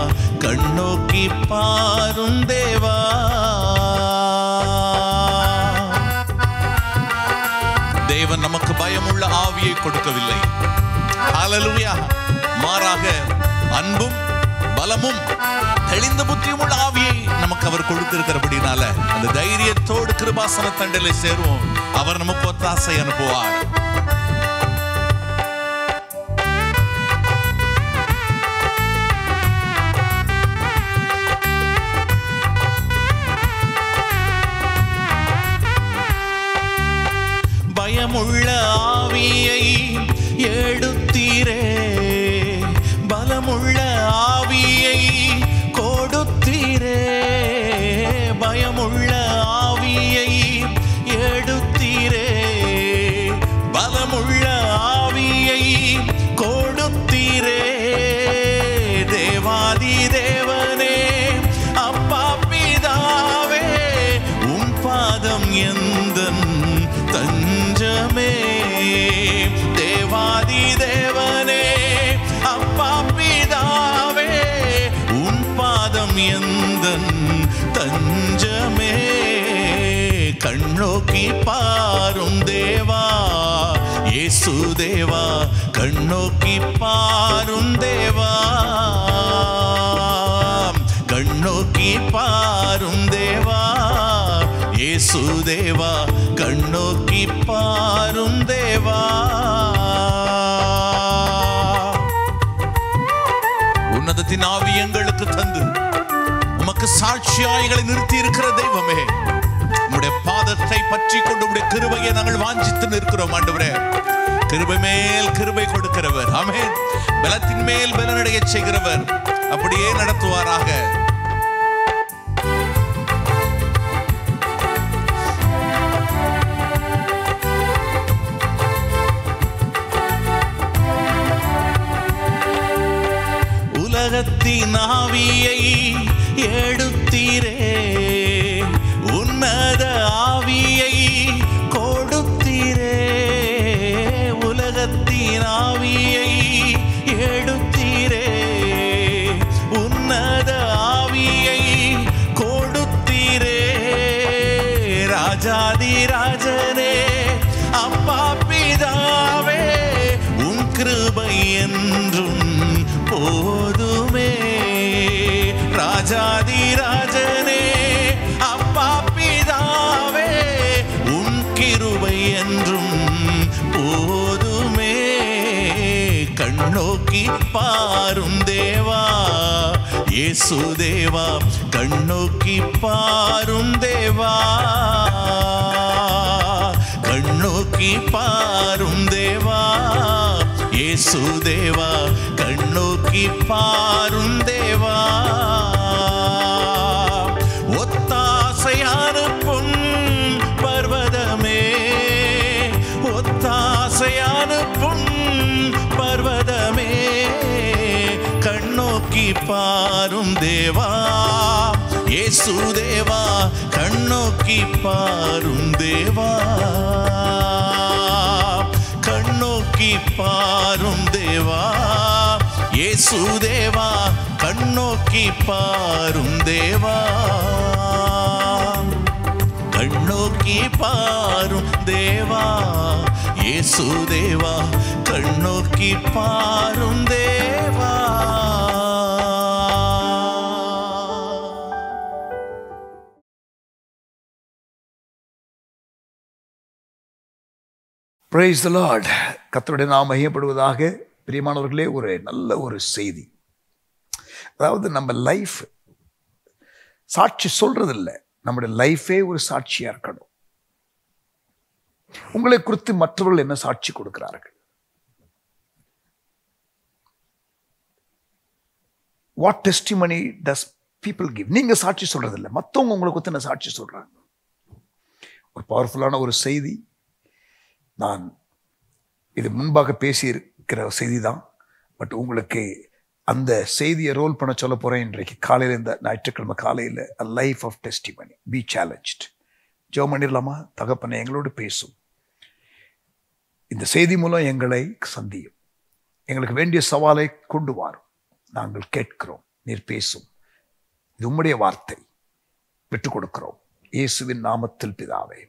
கண்ணோக்கி பாரும் தேவா. தேவன் நமக்கு பயமுள்ள ஆவியை கொடுக்கவில்லை. ஹல்லேலூயா. மாறாக அன்பும் பலமும் தெளிந்த புத்தியும் உள்ள ஆவியை நமக்கு அவர் கொடுத்திருக்கிறபடினால அந்த தைரியத்தோடு கிருபாசன தண்டிலே சேருவோம். அவர் நமக்கு ஒத்தாசை அனுப்புவார். பயமுள்ள ஆவியை எடுத்தீரே, பலமுள்ள ஆவியை கொடுத்தீரே, பயமுள்ள ஆவியை எடுத்தீரே, பலமுள்ள ஆவியை கொடுத்தீரே. தேவாதி தேவனே அப்பா பிதாவே, உம் பாதம் எந்தன் தஞ்சமே. தேவாதி தேவனே அப்பா பிதாவே, உம் பாதம் எந்தன் தஞ்சமே. கண்ணோக்கி பாரும் தேவா இயேசு தேவா, கண்ணோக்கி பாரும் தேவா, கண்ணோக்கி பாரும் தேவா இயேசு தேவா, கண்ணோக்கி பாரும் தேவா. உன்னதத்தின் ஆவி எங்களுக்கு தந்து உமக்கு சாட்சியாய்களை நிறுத்தி இருக்கிற தெய்வமே, உம்முடைய பாதத்தை பற்றி கொண்டு உம்முடைய கிருபையை நாங்கள் வாஞ்சித்து நிற்கிறோம் ஆண்டவரே. கிருபை மேல் கிருபை கொடுக்கிறவர், ஆமென். பலத்தின் மேல் பலனடைய செய்கிறவர், அப்படியே நடத்துவாராக. உலகத்தின் ஆவியை எடுத்தீரே, உன்னத ஆவியை கொடுத்தீரே. உலகத்தின் ஆவியை எடுத்தீரே, உன்னத ஆவியை கொடுத்தீரே. ராஜாதி ராஜனே, அப்பா பிதாவே, உம் கிருபை என்றும் போதுமே. ராஜாதி ராஜனே, அப்பா பிதாவே, உம் கிருபை என்றும் போதுமே. கண்ணோக்கி பாரும் தேவா, இயேசு தேவா, கண்ணோக்கி பாரும் தேவா, கண்ணோக்கி பாரும் தேவா, இயேசு தேவா, கண்ணோக்கி பாரும் தேவா. ஒத்தாசையான பொன் பர்வதமே, ஒத்தாசையான பொன் பர்வதமே, கண்ணோக்கி பாரும் தேவா, இயேசு தேவா, கண்ணோக்கி பாரும் தேவா, கண்ணோக்கி பாரும் தேவா, இயேசு தேவா, கண்ணோக்கி பாரும் தேவா, கண்ணோக்கி பாரும் தேவா, இயேசு தேவா, கண்ணோக்கி பாரும் தேவா. Praise the Lord. கர்த்தருடைய நாமம் மகிமைப்படுவதாக. பிரியமானவர்களே, ஒரு நல்ல ஒரு செய்தி. அதாவது நம்ம லைஃப் சாட்சி சொல்றது இல்லை, நம்முடைய லைஃபே ஒரு சாட்சியா இருக்கணும். உங்களை குறித்து மற்றவர்கள் என்ன சாட்சி கொடுக்கிறார்கள்? What testimony does people give? நீங்க சாட்சி சொல்றது இல்லை, மற்றவங்க உங்களை குறித்து என்ன சாட்சி சொல்றாங்க? ஒரு பவர்ஃபுல்லான ஒரு செய்தி. நான் இது முன்பாக பேசியிருக்கிற செய்தி தான், பட் உங்களுக்கு அந்த செய்தியை ரோல் பண்ண சொல்ல போகிறேன். இன்றைக்கு காலையில், இந்த ஞாயிற்றுக்கிழமை காலையில், a life of testimony, be challenged. ஜெபம் பண்ணிடலாமா? தகப்பனே, எங்களோடு பேசும். இந்த செய்தி மூலம் எங்களை சந்தியும், எங்களுக்கு வேண்டிய சவாலை கொண்டு வாரும். நாங்கள் கேட்கிறோம், நீர் பேசும். இது உம்முடைய வார்த்தை, விட்டுக் கொடுக்கிறோம். இயேசுவின் நாமத்தில் பிதாவே,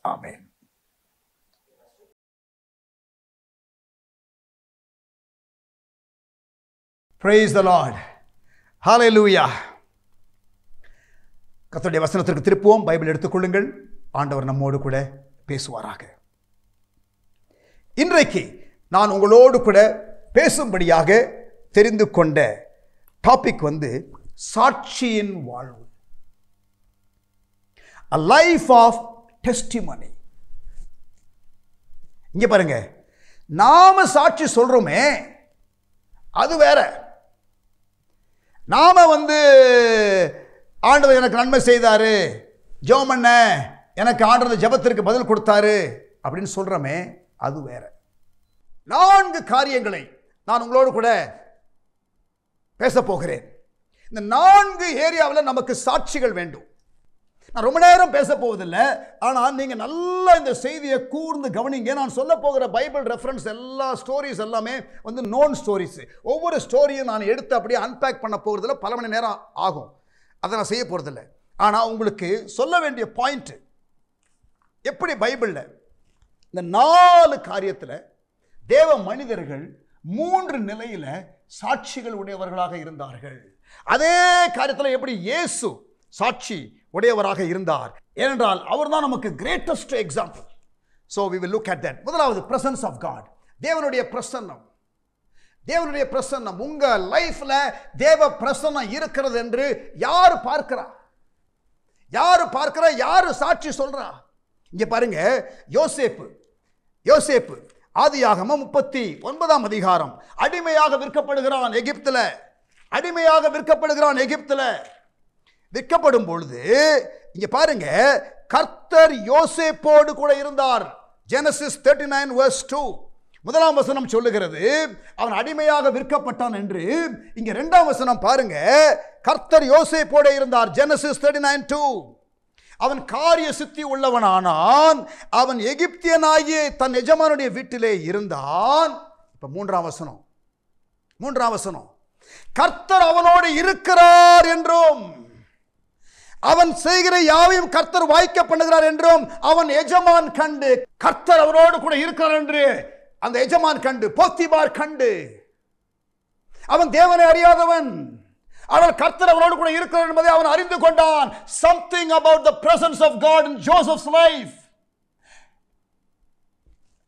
ஆமென். Praise the Lord. Hallelujah. கர்த்தருடைய வசனத்திற்கு திருப்புவோம். பைபிள் எடுத்துக்கொள்ளுங்கள். ஆண்டவர் நம்மோடு கூட பேசுவாராக. இன்றைக்கு நான் உங்களோடு கூட பேசும்படியாக தெரிந்து கொண்ட டாபிக் சாட்சியின் வாழ்வு. A life of testimony. இங்க பாருங்க, நாம சாட்சி சொல்றோமே, அது வேற. நாம ஆண்டவர் எனக்கு நன்மை செய்தாரு, ஜெபம் பண்ண எனக்கு ஆண்டவர் ஜெபத்திற்கு பதில் கொடுத்தாரு அப்படின்னு சொல்றோமே, அது வேற. 4 காரியங்களை நான் உங்களோடு கூட பேச போகிறேன். இந்த 4 ஏரியாவில் நமக்கு சாட்சிகள் வேண்டும். நான் ரொம்ப நேரம் பேச போவதில்லை, ஆனால் நீங்கள் நல்லா இந்த செய்தியை கூர்ந்து கவனிங்க. நான் சொல்ல போகிற பைபிள் ரெஃபரன்ஸ் எல்லா ஸ்டோரிஸ் எல்லாமே நோன் ஸ்டோரிஸ். ஒவ்வொரு ஸ்டோரியும் நான் எடுத்து அப்படியே அன்பேக் பண்ண போகிறதில்ல, பல மணி நேரம் ஆகும். அதை நான் செய்ய போகிறதில்லை. ஆனால் உங்களுக்கு சொல்ல வேண்டிய பாயிண்ட், எப்படி பைபிளில் இந்த 4 காரியத்தில் தேவ மனிதர்கள் 3 நிலையில் சாட்சிகள் உடையவர்களாக இருந்தார்கள். அதே காரியத்தில் எப்படி இயேசு சாட்சி உடையவராக இருந்தார், ஏனென்றால் அவர் தான் நமக்கு greatest example. So we will look at that. முதலாவது, presence of God. தேவனுடைய பிரசன்னம். தேவனுடைய பிரசன்னம் உங்க லைஃப்ல தேவ பிரசன்னம் இருக்கிறது என்று யாரு பார்க்கிறா? யாரு பார்க்கிறா? யாரு சாட்சி சொல்றா? இங்க பாருங்க, யோசேப்பு ஆதியாகமம் 39 அதிகாரம் அடிமையாக விற்கப்படுகிறான் எகிப்துல. அடிமையாக விற்கப்படுகிறான் எகிப்துல. விற்கப்படும் பொழுது இங்க பாருங்க, கர்த்தர் யோசேப்போடு கூட இருந்தார். ஜெனசிஸ் 39:2 முதலாம் வசனம் சொல்லுகிறது அவன் அடிமையாக விற்கப்பட்டான் என்று. இங்க இரண்டாம் வசனம் பாருங்க, கர்த்தர் யோசேப்போடு இருந்தார். ஜெனசிஸ் 39:2 அவன் காரிய சித்தி உள்ளவனானான், அவன் எகிப்தியனாகிய தன் எஜமானுடைய வீட்டிலே இருந்தான். இப்ப மூன்றாம் வசனம் கர்த்தர் அவனோடு இருக்கிறார் என்றும் அவன் செய்கிற யாவையும் கர்த்தர் வாய்க்க பண்ணுகிறார் என்றும் அவன் எஜமான் கண்டு, கர்த்தர் அவனோடு கூட இருக்கிறார் என்று அந்த எஜமான் கண்டு, போத்திபார் கண்டு. அவன் தேவனை அறியாதவன், ஆனால் கர்த்தர் அவனோடு கூட இருக்கிறார் என்பதை அவன் அறிந்து கொண்டான். Something about the presence of God in Joseph's life.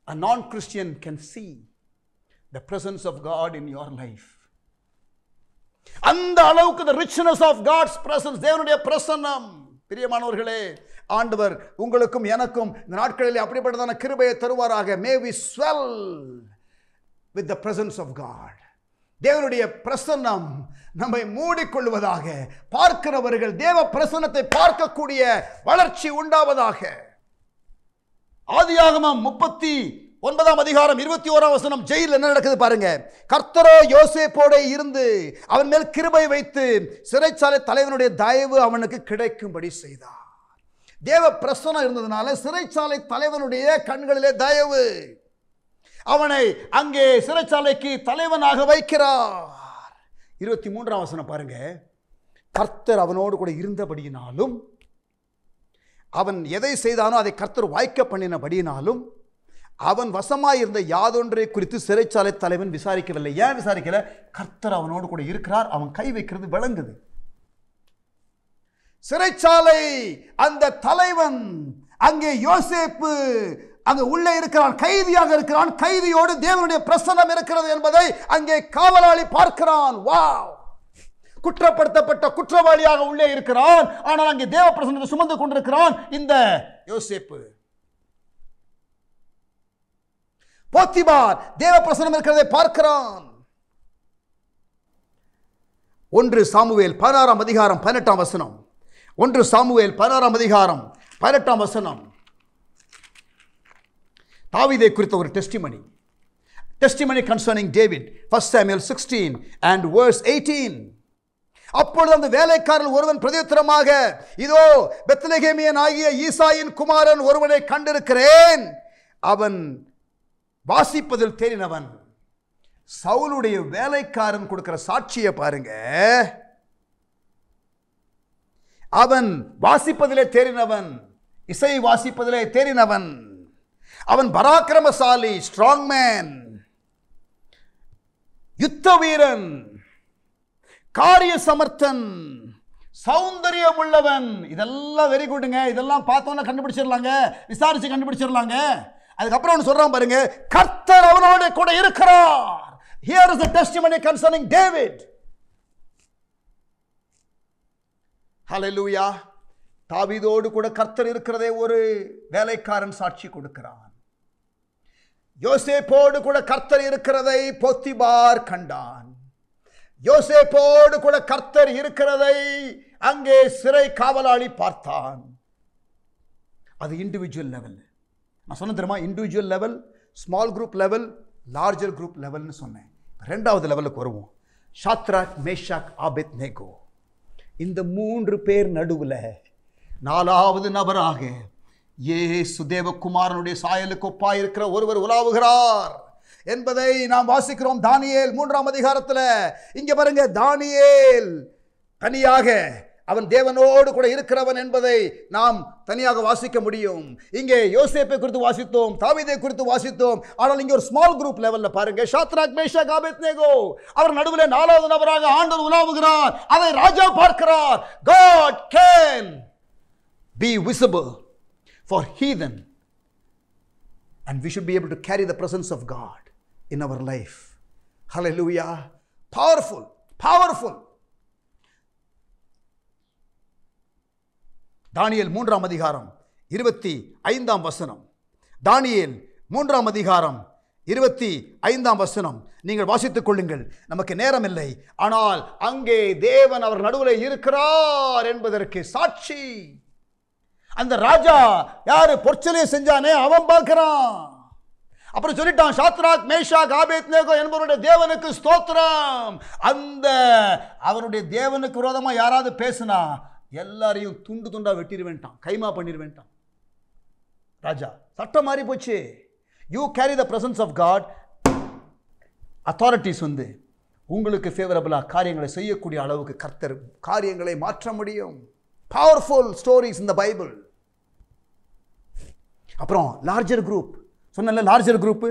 A non-Christian can see the presence of God in your life. அந்த அளவுக்கு the richness of God's presence, தேவனுடைய பிரசன்னம். பிரியமானவர்களே, ஆண்டவர் உங்களுக்கும் எனக்கும் இந்த நாட்களிலே அப்படிப்பட்டதான கிருபையை தருவாராக. May we swell with the presence of God. தேவனுடைய பிரசன்னம் நம்மை மூடிக்கொள்வதாக. பார்க்கிறவர்கள் தேவ பிரசன்னத்தை பார்க்கக்கூடிய வளர்ச்சி உண்டாவதாக. ஆதியாகமம் 39 அதிகாரம் 21 வசனம். ஜெயிலில் என்ன நடக்குது பாருங்க. கர்த்தரோ யோசேப்போட இருந்து அவன் மேல் கிருபை வைத்து சிறைச்சாலை தலைவனுடைய தயவு அவனுக்கு கிடைக்கும்படி செய்தார். தேவ பிரசன்னம் இருந்ததுனால சிறைச்சாலை தலைவனுடைய கண்களிலே தயவு. அவனை அங்கே சிறைச்சாலைக்கு தலைவனாக வைக்கிறார். 23 வசனம் பாருங்க. கர்த்தர் அவனோடு கூட இருந்தபடியினாலும், அவன் எதை செய்தானோ அதை கர்த்தர் வாய்க்க பண்ணினபடியினாலும், அவன் வசமாயிருந்த யாதொன்றை குறித்து சிறைச்சாலை தலைவன் விசாரிக்கவில்லை. ஏன் விசாரிக்கல? கர்த்தர் அவனோடு கூட இருக்கிறார். அவன் கை வைக்கிறது விளங்குது. சிறைச்சாலை அந்த தலைவன், அங்கே யோசேப்பு அங்கே உள்ளே இருக்கிறான், கைதியாக இருக்கிறான். கைதியோடு தேவனுடைய பிரசன்னம் இருக்கிறது என்பதை அங்கே காவலாளி பார்க்கிறான். வாவ்! குற்றப்படுத்தப்பட்ட குற்றவாளியாக உள்ளே இருக்கிறான், ஆனால் அங்கே தேவ பிரசன்னத்தை சுமந்து கொண்டிருக்கிறான் இந்த யோசேப்பு. போத்திபார் தேவ பிரசன்னம் இருக்கிறதை பார்க்கிறான். 1 சாமுவேல் 16 அதிகாரம் 18 வசனம். 1 சாமுவேல் 16 அதிகாரம் 18 வசனம். தாவீதை குறித்த ஒரு testimony concerning David. 1 Samuel 16 and verse 18. அப்பொழுது அந்த வேலைக்காரன் ஒருவன் பிரதியுத்தரமாக, இதோ பெத்லெகேமியன் ஆகிய ஈசாயின் குமாரன் ஒருவனை கண்டிருக்கிறேன், அவன் வாசிப்பதில் தேறினவன். சவுலுடைய வேலைக்காரன் கொடுக்கிற சாட்சியை பாருங்க. அவன் வாசிப்பதிலே தேறினவன், இசை வாசிப்பதிலே தேறினவன், அவன் பராக்கிரமசாலி, ஸ்ட்ராங் மேன், யுத்த வீரன், காரிய சமர்த்தன், சௌந்தரியம் உள்ளவன். இதெல்லாம் வெரி குட்ங்க. இதெல்லாம் பார்த்தோன்னா கண்டுபிடிச்சிடலாங்க, விசாரிச்சு கண்டுபிடிச்சிடலாங்க. அதுக்கப்புறம் அவன் சொல்றான் பாருங்க, கர்த்தர் அவனோட கூட இருக்கிறார். Here is the testimony concerning David. Hallelujah. தாவீதோடு கூட கர்த்தர் இருக்கிறதே ஒரு வேலைக்காரன் சாட்சி கொடுக்கிறான். யோசேப்போடு கூட கர்த்தர் இருக்கிறதை போத்திபார் கண்டான். யோசேப்போடு கூட கர்த்தர் இருக்கிறதை அங்கே சிறை காவலாளி பார்த்தான். அது இண்டிவிஜுவல் லெவல். நான் சொன்ன தெரியுமா, individual level, small group level, larger group லெவல்னு சொன்னேன். ரெண்டாவது லெவலுக்கு வருவோம். Shadrach, Meshach, Abednego. இந்த 3 பேர் நடுவில் 4வது நபராக இயேசு தேவகுமாரனுடைய சாயலுக்கு ஒப்பாயிருக்கிற ஒருவர் உலாவுகிறார் என்பதை நாம் வாசிக்கிறோம். தானியேல் 3ஆம் அதிகாரத்தில். இங்க பாருங்க, தானியேல் தனியாக அவன் தேவனோடு கூட இருக்கிறவன் என்பதை நாம் தனியாக வாசிக்க முடியும். இங்கே யோசேப்பை குறித்து வாசித்தோம், தாவீதை குறித்து வாசித்தோம். ஆனால் இங்கே ஒரு ஸ்மால் குரூப் லெவல்ல பாருங்க, ஷாத்ராக், மேஷாக், ஆபேத்நேகோ. அவர் நடுவில் 4வது நபராக ஆண்டவர் உலாவுகிறார். அதை ராஜா பார்க்கிறார். God can be visible for heathen, and we should be able to carry the presence of God in our life. Hallelujah. Powerful, powerful. தானியேல் 3ஆம் அதிகாரம் 25ஆம் வசனம். தானியேல் 3ஆம் அதிகாரம் 25ஆம் வசனம் நீங்கள் வாசித்துக் கொள்ளுங்கள். நமக்கு நேரம் இல்லை. ஆனால் அங்கே தேவன் அவர் நடுவில் இருக்கிறார் என்பதற்கு சாட்சி. அந்த ராஜா யாரு பொற்சிலையை செஞ்சானே அவன் பார்க்கிறான். அப்புறம் சொல்லிட்டான், சாத்ராக் மேஷாக் ஆபேத்நேகோ என்பவருடைய தேவனுக்கு ஸ்தோத்திரம். அந்த அவருடைய தேவனுக்கு விரோதமா யாராவது பேசினா எல்லாரையும் துண்டு துண்டா வெட்டிடுவேன்ட்டான், கைமா பண்ணிடுவேன்ட்டான் ராஜா. சட்டம் மாறி போச்சு. You carry the presence of God. Authorities உங்களுக்கு ஃபேவரபிளா காரியங்களை செய்யக்கூடிய அளவுக்கு கர்த்தர் காரியங்களை மாற்ற முடியும். Powerful stories in the Bible. அப்புறம் லார்ஜர் குரூப் சொன்னல, லார்ஜர் குரூப்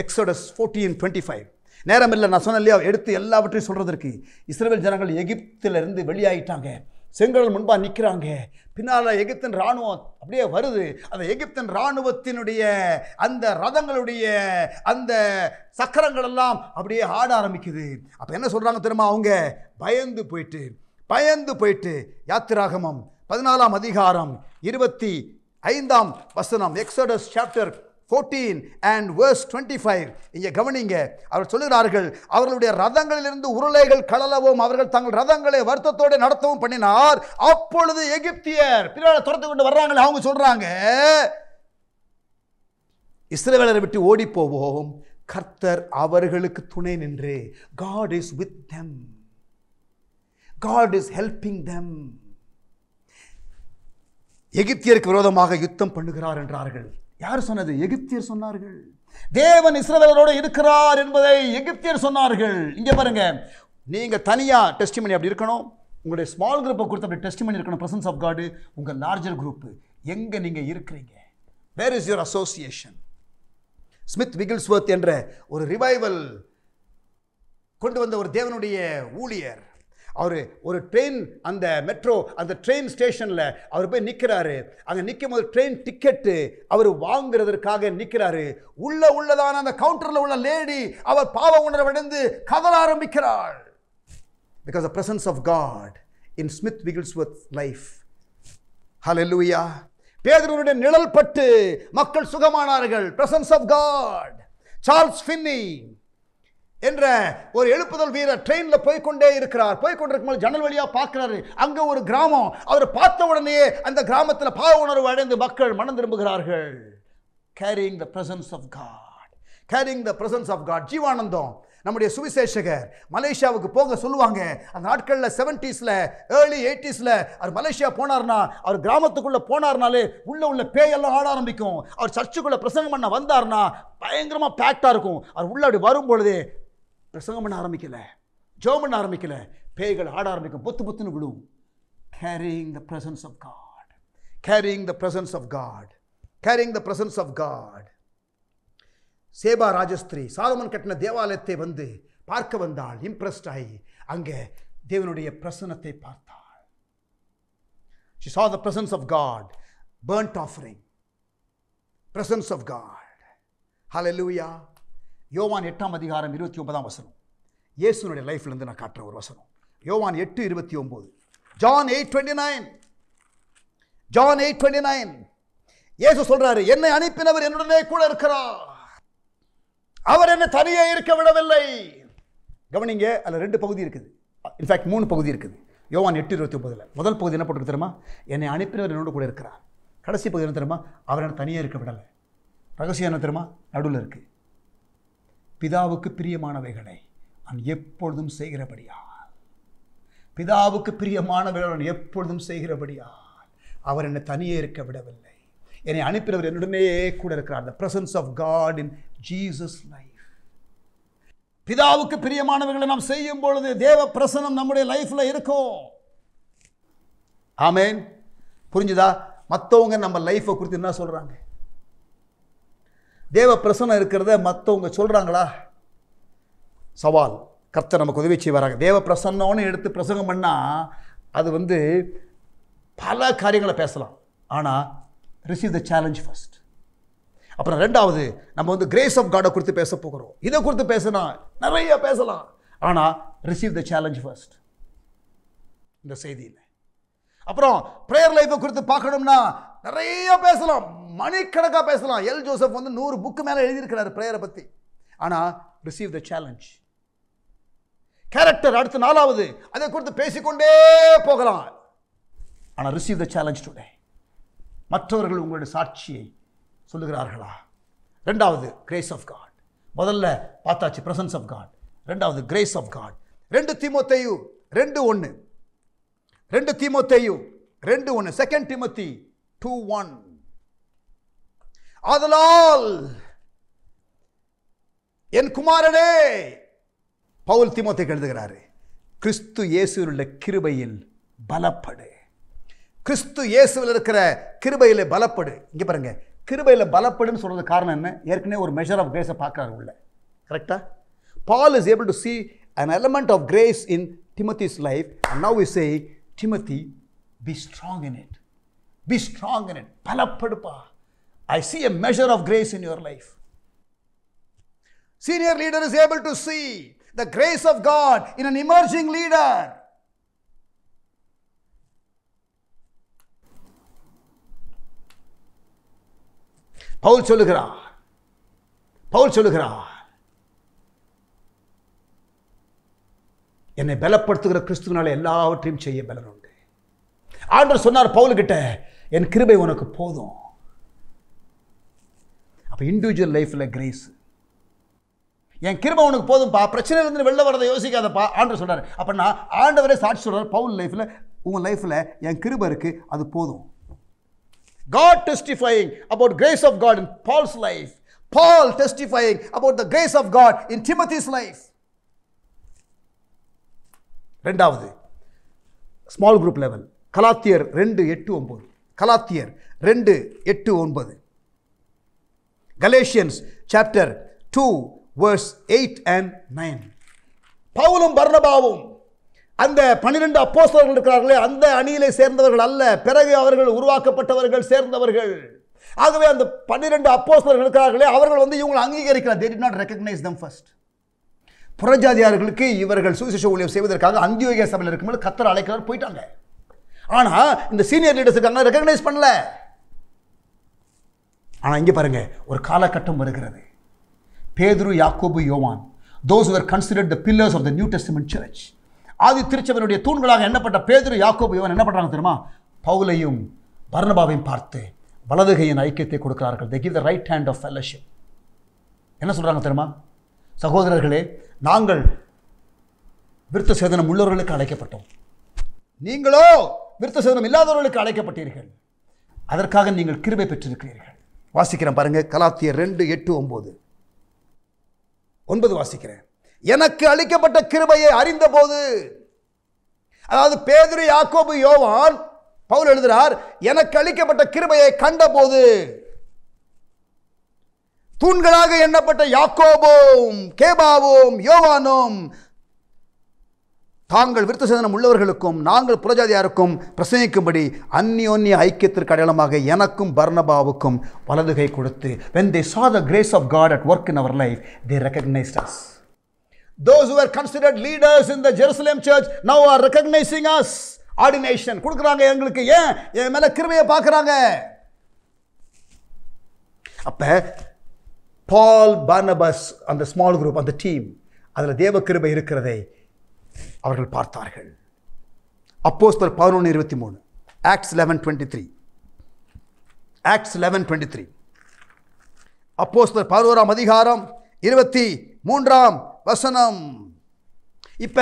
எக்ஸோடஸ் 14:25. நேரம் இல்லை, நான் சொன்னேன் இல்லையா, எடுத்து எல்லாவற்றையும் சொல்றதற்கு. இஸ்ரவேல் ஜனங்கள் எகிப்திலிருந்து வெளியாயிட்டாங்க. செங்கடல் முன்பா நிற்கிறாங்க. பின்னால எகிப்தின் இராணுவம் அப்படியே வருது. அந்த எகிப்தின் இராணுவத்தினுடைய அந்த ரதங்களுடைய அந்த சக்கரங்கள் எல்லாம் அப்படியே ஆட ஆரம்பிக்குது. அப்ப என்ன சொல்றாங்க தெரியுமா? அவங்க பயந்து போயிட்டு யாத்திராகமம் 14ஆம் அதிகாரம் 25ஆம் வசனம், எக்ஸோடஸ் சாப்டர் 14 and verse 25. இங்கே கவனிங்க. அவர் சொல்லுகிறார்கள், அவர்களுடைய ரதங்களிலிருந்து உருளைகள் கழலவும் அவர்கள் தங்கள் ரதங்களை வருத்தத்தோடு நடத்தவும் பண்ணினார். அப்பொழுது எகிப்தியர் பின்னால துரத்து கொண்டு வர்றாங்க. அவங்க சொல்றாங்க, இஸ்ரவேலரை விட்டு ஓடி போவோம், கர்த்தர் அவர்களுக்கு துணை நின்று, God is with them, God is helping them. எகிப்தியருக்கு விரோதமாக யுத்தம் பண்ணுகிறார் என்றார்கள். யார் சொன்னது? எகிப்தியர் சொன்னார்கள். தேவன் இஸ்ரவேலரோடு இருக்கிறார் என்பதை எகிப்தியர் சொன்னார்கள். இங்கே பாருங்க, நீங்க தனியா டெஸ்டிமனி அப்படி இருக்கணும். உங்களுடைய ஸ்மால் குரூப்பை கொடுத்து அப்படி டெஸ்டிமனி இருக்கணும். Presence of God. உங்க லார்ஜர் குரூப் எங்க நீங்க இருக்கிறீங்க? Where is your association? Smith Wigglesworth என்ற ஒரு ரிவைவல் கொண்டு வந்த ஒரு தேவனுடைய ஊழியர், அவர் ஒரு ட்ரெயின், அந்த மெட்ரோ அந்த ட்ரெயின் ஸ்டேஷனில் அவர் போய் நிற்கிறாரு. அங்கே நிற்கும் போது ட்ரெயின் டிக்கெட்டு அவர் வாங்குறதற்காக நிற்கிறாரு. உள்ளதான அந்த கவுண்டரில் உள்ள லேடி அவர் பாவ உணர்வடைந்து கதற ஆரம்பிக்கிறாள். Because the presence of God in Smith Wigglesworth life. Hallelujah. பேதுருவுடைய நிழல் பட்டு மக்கள் சுகமானார்கள். Presence of God. Charles Finney என்ற ஒரு எழுப்புதல் வீரர் ட்ரெயின்ல போய்கொண்டே இருக்கிறார். போய்கொண்டிருக்கும் ஜன்னல் வழியா பார்க்கிறாரு, அங்க ஒரு கிராமம். அவர் பார்த்த உடனே அந்த கிராமத்தில் பாவ உணர்வு அடைந்து மக்கள் மனம் திரும்புகிறார்கள். Carrying the presence of God, carrying the presence of God. Jeevanandam நம்முடைய சுவிசேஷகர் மலேசியாவுக்கு போக சொல்லுவாங்க. அந்த நாட்களில் 70s ஏர்லி 80s அவர் மலேசியா போனார்னா, அவர் கிராமத்துக்குள்ள போனார்னாலே உள்ள பேயெல்லாம் ஆட ஆரம்பிக்கும். அவர் சர்ச்சுக்குள்ள பிரசங்கம் பண்ண வந்தார்னா பயங்கரமா பேக்டா இருக்கும். அவர் உள்ள அப்படி வரும் பொழுதே பிரசங்கம் பண்ண ஆரம்பிக்கல, ஜெபம் பண்ண ஆரம்பிக்கல, பேய்கள் ஆட ஆரம்பிக்கும், புத்துன்னு விடும். Carrying the presence of God, carrying the presence of God, carrying the presence of God. சேபா ராஜஸ்திரி சாலமன் கட்டின தேவாலயத்தை பார்க்க வந்தாள். இம்ப்ரெஸ்ட் ஆகி அங்கே தேவனுடைய பிரசன்னத்தை பார்த்தாள். She saw the presence of God, burnt offering, presence of God. Hallelujah. யோவான் 8ஆம் அதிகாரம் 29ஆம் வசனம், இயேசுனுடைய லைஃப்ல இருந்து நான் காட்டுற ஒரு வசனம். யோவான் 8:29. John 8:29. John 8:29. இயேசு சொல்றாரு, என்னை அனுப்பினவர் என்னுடனே கூட இருக்கிறார், அவர் என்ன தனியே இருக்க விடவில்லை. கவனிங்க, அதில் 2 பகுதி இருக்குது. இன்ஃபேக்ட் 3 பகுதி இருக்குது. யோவான் 8:29. முதல் பகுதி என்ன போட்டு தெரியுமா? என்னை அனுப்பினவர் என்னோட கூட இருக்கிறார். கடைசி பகுதி என்ன தெரியுமா? அவர் என்ன தனியே இருக்க விடலை. ரகசியம் என்ன தெரியுமா? நடுவில் இருக்கு. பிதாவுக்கு பிரியமானவைகளை நான் எப்பொழுதும் செய்கிறபடியால், பிதாவுக்கு பிரியமானவைகளை நான் எப்பொழுதும் செய்கிறபடியால் அவர் என்னை தனியே இருக்க விடவில்லை. என்னை அனுப்பினவர் என்னுடனே கூட இருக்கிறார். The presence of God in Jesus' life. பிதாவுக்கு பிரியமானவைகளை நாம் செய்யும் பொழுது தேவ பிரசன்னம் நம்முடைய லைஃப்ல இருக்கும். ஆமென். புரிஞ்சுதா? மற்றவங்க நம்ம லைஃபை குறித்து என்ன சொல்றாங்க? தேவ பிரசன்னம் இருக்கிறத மற்றவங்க சொல்றாங்களா? சவால். கர்த்தர் நமக்கு உதவி செய்வாராங்க. தேவ பிரசன்னம்னு எடுத்து பிரசங்கம் பண்ணா அது பல காரியங்களை பேசலாம். ஆனால் receive the challenge first. அப்புறம் ரெண்டாவது நம்ம வந்து கிரேஸ் ஆஃப் காடை குறித்து பேச போகிறோம். இதை குறித்து பேசினா நிறைய பேசலாம், ஆனால் ரிசீவ் த சேலஞ்ச் ஃபர்ஸ்ட் இந்த செய்தியில். அப்புறம் ப்ரேயர் லைஃபை குறித்து பார்க்கணும்னா நிறைய பேசலாம், மணிக்கணக்காக பேசலாம். எல் ஜோசப் வந்து 100 புக்கு மேலே எழுதியிருக்கிறார் ப்ரேயரை பற்றி. ஆனால் ரிசீவ் த சேலஞ்ச். கேரக்டர் அடுத்து 4வது, அதை குறித்து பேசிக்கொண்டே போகலாம். ஆனால் ரிசீவ் த சேலஞ்ச் டுடே. மற்றவர்கள் உங்களுடைய சாட்சியை சொல்லுகிறார்களா? ரெண்டாவது கிரேஸ் ஆஃப் காட். முதல்ல பார்த்தாச்சு பிரசன்ஸ் ஆஃப் காட், ரெண்டாவது கிரேஸ் ஆஃப் காட். 2 தீமோத்தேயு 2:1, 2 தீமோத்தேயு 2:1, 2 டிமோத்தி 2:1. ஆதலால் என் குமாரனே, பவுல் தீமோத்தேயுக்கு எழுதுகிறாரு, கிறிஸ்து இயேசுவில் உள்ள கிருபையில் பலப்படு. கிறிஸ்து இயேசுவில் இருக்கிற கிருபையில் பலப்படு. இங்கே பாருங்க, கிருபையில் பலப்படுன்னு சொல்றது காரணம் என்ன? ஏற்கனவே ஒரு மெஷர் ஆஃப் கிரேஸை பார்க்கறாரு உள்ள. கரெக்டா? Paul is able to see an element of grace in Timothy's life, and now we say, Timothy, be strong in it. Be strong in it. பலப்படுப்பா. I see a measure of grace in your life. Senior leader is able to see the grace of God in an emerging leader. Pavul சொல்லுகிறார், என்னை பலப்படுத்துகிற கிறிஸ்துவினால எல்லாவற்றையும் செய்ய பலன் உண்டு. ஆண்டவர் சொன்னார் பவுல்கிட்ட, என் கிருபை உனக்கு போதும். அப்ப இண்டிவிஜுவல் லைஃப்ல கிரேஸ், என் கிருபை உனக்கு போதும்பா, பிரச்சனையிலிருந்து வெளில வரதை யோசிக்காதப்பா ஆண்டவர் சொல்றாரு. அப்படின்னா ஆண்டவரே சாட்சி சொல்றாரு, பவுல் லைஃப்ல, உங்க லைஃப்ல என் கிருபை இருக்கு, அது போதும். God testifying about grace of God in Paul's life, Paul testifying about the grace of God in Timothy's life. ரெண்டாவது ஸ்மால் குரூப் லெவல், கலாத்தியர் 2:8-9, கலாத்தியர் 2:8-9, Galatians chapter 2 verse 8 and 9. பவுலும் பர்னபாவும் அந்த 12 அப்போஸ்தலர்கள் இருக்கிறார்களே, அந்த அணியிலே சேர்ந்தவர்கள் அல்ல, பிறகு அவர்கள் உருவாக்கப்பட்டவர்கள், சேர்ந்தவர்கள். ஆகவே அந்த 12 அப்போஸ்தலர்கள் இருக்கிறார்களே, அவர்கள் வந்து இவங்களை அங்கீகரிக்கிறார். they did not recognize them first. புறஜாதியார்களுக்கு இவர்கள் சுவிசேஷ ஊழியம் செய்வதற்காக அந்தியோகியா சபையில் இருக்கும்போது கர்த்தர் அழைக்கிறார், போயிட்டாங்க. ஆனா இந்த சீனியர் லீடர்ஸ் இருக்காங்க, ரெகக்னைஸ் பண்ணல. ஆனா இங்க பாருங்க, ஒரு காலகட்டம் வருகிறது. பேதுரு, யாக்கோபு, யோவான், those who were considered the pillars of the New Testament church, ஆதி திருச்சபையினுடைய தூண்களாக எண்ணப்பட்ட பேதுரு, யாக்கோபு, யோவான் என்ன பண்றாங்க தெரியுமா? பவுலையும் பர்னபாவையும் பார்த்து வலதுகையின் ஐக்கியத்தை கொடுக்கிறார்கள். they give the right hand of fellowship. என்ன சொல்றாங்க தெரியுமா? சகோதரர்களே, நாங்கள் விருத்த சேதனம் உள்ளவர்களுக்கு அழைக்கப்பட்டோம், நீங்களோ விருத்த சேதனம் இல்லாதவர்களுக்கு அழைக்கப்பட்டீர்கள், அதற்காக நீங்கள் கிருபை பெற்றிருக்கிறீர்கள். வாசிக்கிறேன் பாருங்க, கலாத்தியர் 2:8-9 வாசிக்கிறேன். எனக்கு அளிக்கப்பட்ட கிருபையை அறிந்த போது, அதாவது பேதுரு, யாக்கோபு, யோவான், பவுல் எழுதுகிறார், எனக்கு அளிக்கப்பட்ட கிருபையை கண்டபோது தூண்களாக எண்ணப்பட்ட யாக்கோபும் கேபாவும் யோவானும் தாங்கள் விருத்த சேதனம் உள்ளவர்களுக்கும் நாங்கள் புறஜாதியாருக்கும் பிரசங்கிக்கும்படி அந்யோன்ய ஐக்கியத்திற்கு அடையாளமாக எனக்கும் பர்னபாவுக்கும் வலதுகை கொடுத்து, when they saw the grace of God at work in our life, they recognized us. Those who were considered leaders in the Jerusalem church now are recognizing us. Ordination கொடுக்குறாங்க எங்களுக்கு. ஏன்? என் மேல கிருபையை பார்க்கறாங்க. அப்ப பால், பர்னபாஸ், அந்த ஸ்மால் குரூப், அந்த team, அதுல தேவ கிருபை இருக்கிறதை அவர்கள் பார்த்தார்கள். அப்போஸ்தலர் 11:23, Acts 11:23, Acts 11:23, அப்போஸ்தலர் 11ஆம் அதிகாரம் 23ஆம் வசனம். இப்ப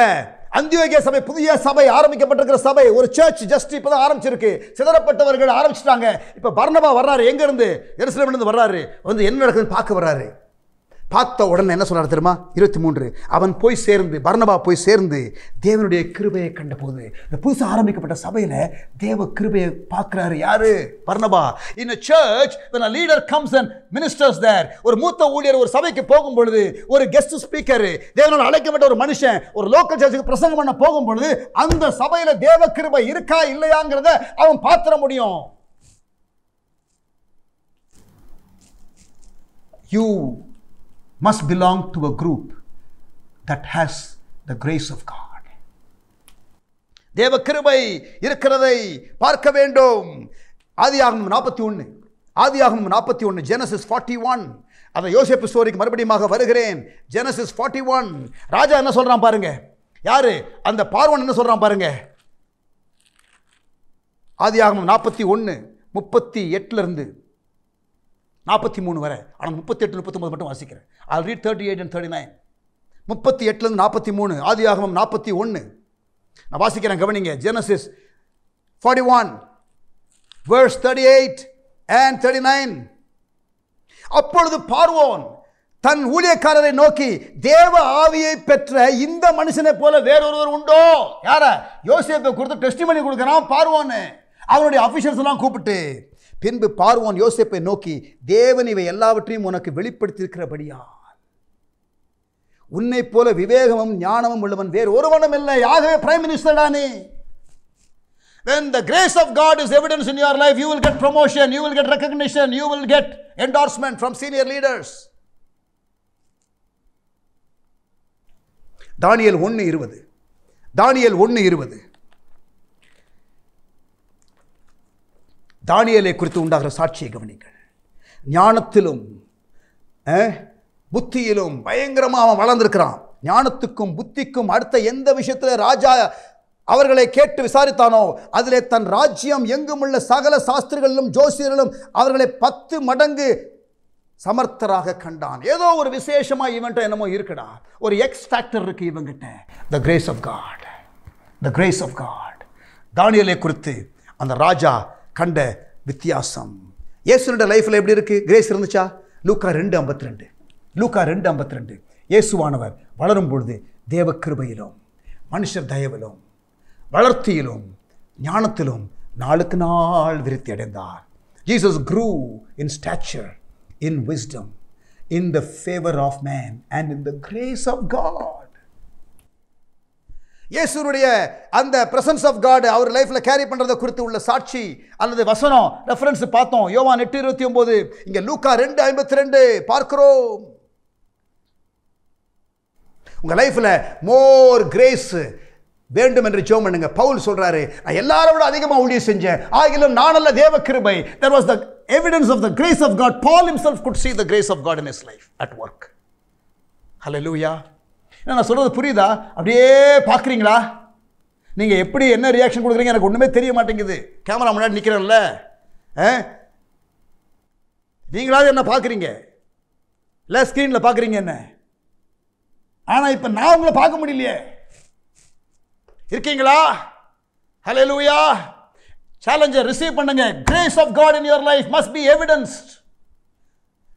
அந்தியோகியா சபை, புதிய சபை, ஆரம்பிக்கப்பட்டிருக்கிற சபை, ஒரு சர்ச் ஜஸ்ட் இப்பதான் ஆரம்பிச்சிருக்கு. சிதறப்பட்டவர்கள் ஆரம்பிச்சிட்டாங்க. இப்ப பர்னபா வர்றாரு, எங்க இருந்து? எருசலேம்ல இருந்து வர்றாரு. வந்து என்ன நடக்குதுன்னு பார்க்க வர்றாரு. பார்த்த உடனே என்ன சொன்னார் தெரியுமா? 23, அவன் போய் சேர்ந்து, பர்னபா போய் சேர்ந்து தேவனுடைய கிருபையை கண்ட போது, இந்த புதுசாக ஆரம்பிக்கப்பட்ட சபையில தேவ கிருபையை பார்க்கிறாரு. யாரு? பர்னபா. In a church, when a leader comes and ministers there, ஒரு மூத்த ஊழியர் ஒரு சபைக்கு போகும் பொழுது, ஒரு கெஸ்ட் ஸ்பீக்கர், தேவனால் அழைக்கப்பட்ட ஒரு மனுஷன் ஒரு லோக்கல் சர்ச்சுக்கு பிரசங்கம் பண்ண போகும் பொழுது, அந்த சபையில தேவ கிருபை இருக்கா இல்லையாங்கிறத அவன் பார்த்துட முடியும். you must belong to a group that has the grace of God. தேவ கிருபை இருக்கிறதை பார்க்க வேண்டும். ஆதியாகமம் 41 ஜெனசிஸ் 41. அந்த யோசேப்பு ஸ்டோரிக்கு மறுபடியும் வருகிறேன். ஜெனசிஸ் 41. ராஜா என்ன சொல்றான் பாருங்க. யாரு? அந்த பார்வோன் என்ன சொல்றான் பாருங்க. ஆதியாகமம் 41 38 இருந்து 43 வரை. ஆனால் 38 39 மட்டும் வாசிக்கிறேன். I'll read 38 and 39. 38 இருந்து 43. ஆதியாகமம் 41 நான் வாசிக்கிறேன், கவனிங்க. Genesis 41 verse 38 and 39. அப்பொழுது பார்வோன் தன் ஊழியக்காரரை நோக்கி, தேவ ஆவியை பெற்ற இந்த மனுஷனை போல வேறொருவர் உண்டோ? யார? யோசேப்பை குறித்து டெஸ்டிமனி கொடுக்கிறான் பார்வோன். அவனுடைய அபிஷியல்ஸ் எல்லாம் கூப்பிட்டு, பின்பு பார்வோன் யோசேப்பை நோக்கி, தேவன் இவை எல்லாவற்றையும் உனக்கு வெளிப்படுத்தியிருக்கிறபடியால் உன்னை போல விவேகமும் ஞானமும் உள்ளவன் வேறு ஒருவனும் இல்லை. ஆகவே பிரைம் மினிஸ்டர் தானே. When the grace of God is evidence in your life, you will get promotion, you will get recognition, you will get endorsement from senior leaders. தானியேல் 1:20. தானியேல் 1:20. தானியேலை குறித்து உண்டாகிற சாட்சியை கவனிங்கள். ஞானத்திலும் புத்தியிலும் பயங்கரமாக அவன் வளர்ந்திருக்கிறான். ஞானத்துக்கும் புத்திக்கும் அடுத்த எந்த விஷயத்தில் ராஜா அவர்களை கேட்டு விசாரித்தானோ அதிலே தன் ராஜ்யம் எங்கும் உள்ள சகல சாஸ்திரிகளிலும் ஜோசியர்களும் அவர்களை 10 மடங்கு சமர்த்தராக கண்டான். ஏதோ ஒரு விசேஷமா இவன்ட்ட என்னமோ இருக்குடா, ஒரு எக்ஸ் ஃபேக்டர் இருக்கு இவங்கிட்ட. the grace of God, the grace of God. தானியேலை குறித்து அந்த ராஜா கண்ட வித்தியாசம். இயேசுவோட லைஃப்ல எப்படி இருக்கு? கிரேஸ் இருந்துச்சா? லூக்கா 2:52. லூக்கா 2:52. இயேசுவானவர் வளரும் பொழுது தேவ கிருபையிலும் மனுஷர் தயவிலும் வளர்த்தியிலும் ஞானத்திலும் நாளுக்கு நாள் விருத்தி அடைந்தார். Jesus grew in stature, in wisdom, in the favor of man and in the grace of God. இயேசுனுடைய அந்த பிரசன்ஸ் ஆஃப் காட் அவர் லைஃப்ல கேரி பண்றத குறித்து உள்ள சாட்சி அல்லது வசனம் ரெஃபரன்ஸ் பார்த்தோம். யோவான் 8:29. இங்க லூக்கா 2:52 பார்க்கிறோம். உங்க லைஃப்ல மோர் கிரேஸ் வேண்டும் என்று ஜெபம் பண்ணுங்க. பவுல் சொல்றாரு, நான் எல்லாரை விட அதிகமாக ஊழியம் செஞ்சேன், ஆகிலும் நான் அல்ல தேவ கிருபை. There was the evidence of the grace of God. Paul himself could see the grace of God in his life at work. Hallelujah. நான் சொல்றது புரியுதா? அப்படியே பார்க்குறீங்களா? நீங்கள் எப்படி என்ன ரியாக்ஷன் கொடுக்குறீங்க எனக்கு ஒன்றுமே தெரிய மாட்டேங்குது. கேமரா முன்னாடி நிற்கிறேன்ல, நீங்களாவது என்ன பார்க்குறீங்க? இல்லை ஸ்க்ரீனில் பார்க்குறீங்க என்ன? ஆனால் இப்போ நான் உங்களை பார்க்க முடியலையே. இருக்கீங்களா? ஹல்லேலூயா. சேலஞ்சை ரிசீவ் பண்ணுங்க. Grace of God in your life must be evidenced.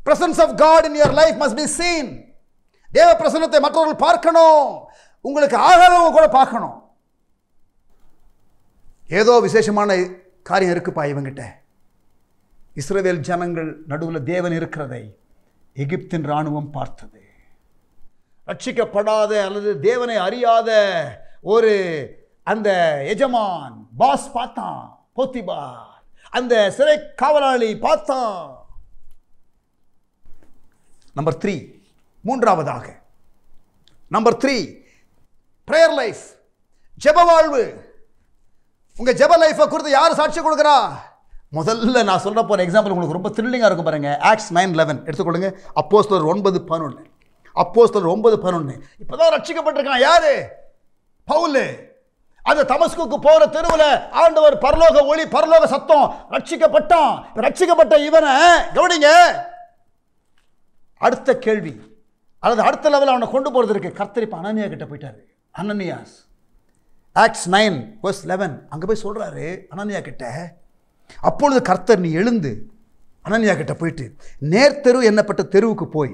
Presence of God in your life must be seen. தேவ பிரசன்னத்தை மற்றவர்கள் பார்க்கணும். உங்களுக்கு ஆகாதவங்க கூட பார்க்கணும். ஏதோ விசேஷமான காரியம் இருக்குப்பா இவங்கிட்ட. இஸ்ரவேல் ஜனங்கள் நடுவில் தேவன் இருக்கிறதை எகிப்தின் ராணுவம் பார்த்தது. ரட்சிக்கப்படாத அல்லது தேவனை அறியாத ஒரு அந்த எஜமான் பாஸ் பார்த்தான், போத்திபார் அந்த சிறை காவலாளி பார்த்தான். நம்பர் 3, மூன்றாவதாக நம்பர் 3 பிரேயர் லைஃப், ஜெப வாழ்வு. உங்க ஜெப லைஃபை குறித்து யார் சாட்சி கொடுக்குறா? முதல்ல நான் சொல்ற போற எக்ஸாம்பிள் உங்களுக்கு ரொம்ப த்ரில்லிங்கா இருக்கும் பாருங்க. ஆக்ட்ஸ் 9:11 எடுத்துக்கொள்ளுங்க. அப்போஸ்தலர் 9:11. அப்போஸ்தலர் 9:11. இப்பதான் ரட்சிக்கப்பட்டிருக்கான். யாரு? பவுல். அந்த தமஸ்குக்கு போற தெருவில் ஆண்டவர் பரலோக ஒளி, பரலோக சத்தம், ரட்சிக்கப்பட்டான். ரட்சிக்கப்பட்ட இவனை கவனிங்க, அடுத்த கேள்வி அல்லது அடுத்த லெவல் அவனை கொண்டு போறது இருக்கு. கர்த்தர் இப்ப அனனியா கிட்ட போயிட்டாரு. அனனியாஸ் ஆக்ட்ஸ் 9:11 அங்க போய் சொல்றாரு அனனியா கிட்ட. அப்பொழுது கர்த்தர், நீ எழுந்து அனனியா கிட்ட போயிட்டு நேர்த்தெரு என்னப்பட்ட தெருவுக்கு போய்,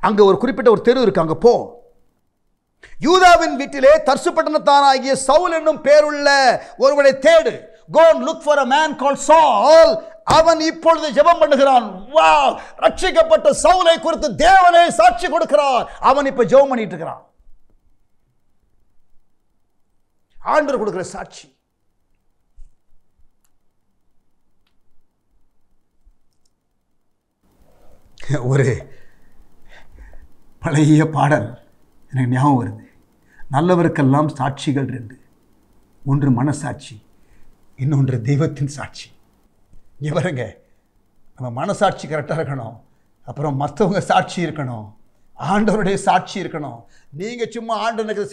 அங்க ஒரு குறிப்பிட்ட ஒரு தெரு இருக்கு, அங்க போ. யூதாவின் வீட்டிலே தர்சு பட்டணத்தானாகிய சவுல் என்னும் பேருள்ள ஒருவனை தேடு. Go and look for a man called Saul. அவன் இப்பொழுது ஜெபம் பண்ணுகிறான். வாவ்! ரட்சிக்கப்பட்ட சவுலை குறித்து தேவனே சாட்சி கொடுக்கிறார். அவன் இப்ப ஜெபம் பண்ணிட்டு இருக்கிறான். ஆண்டவர் கொடுக்கிற சாட்சி. ஒரு பழைய பாடல் எனக்கு ஞாபகம் வருது. நல்லவருக்கெல்லாம் சாட்சிகள் 2, ஒன்று மனசாட்சி, இன்னொன்று தெய்வத்தின் சாட்சி. இங்கே பாருங்க, நம்ம மனசாட்சி கரெக்டாக இருக்கணும், அப்புறம் மற்றவங்க சாட்சி இருக்கணும், ஆண்டவருடைய சாட்சி இருக்கணும். நீங்கள் சும்மா ஆண்டவனுக்கு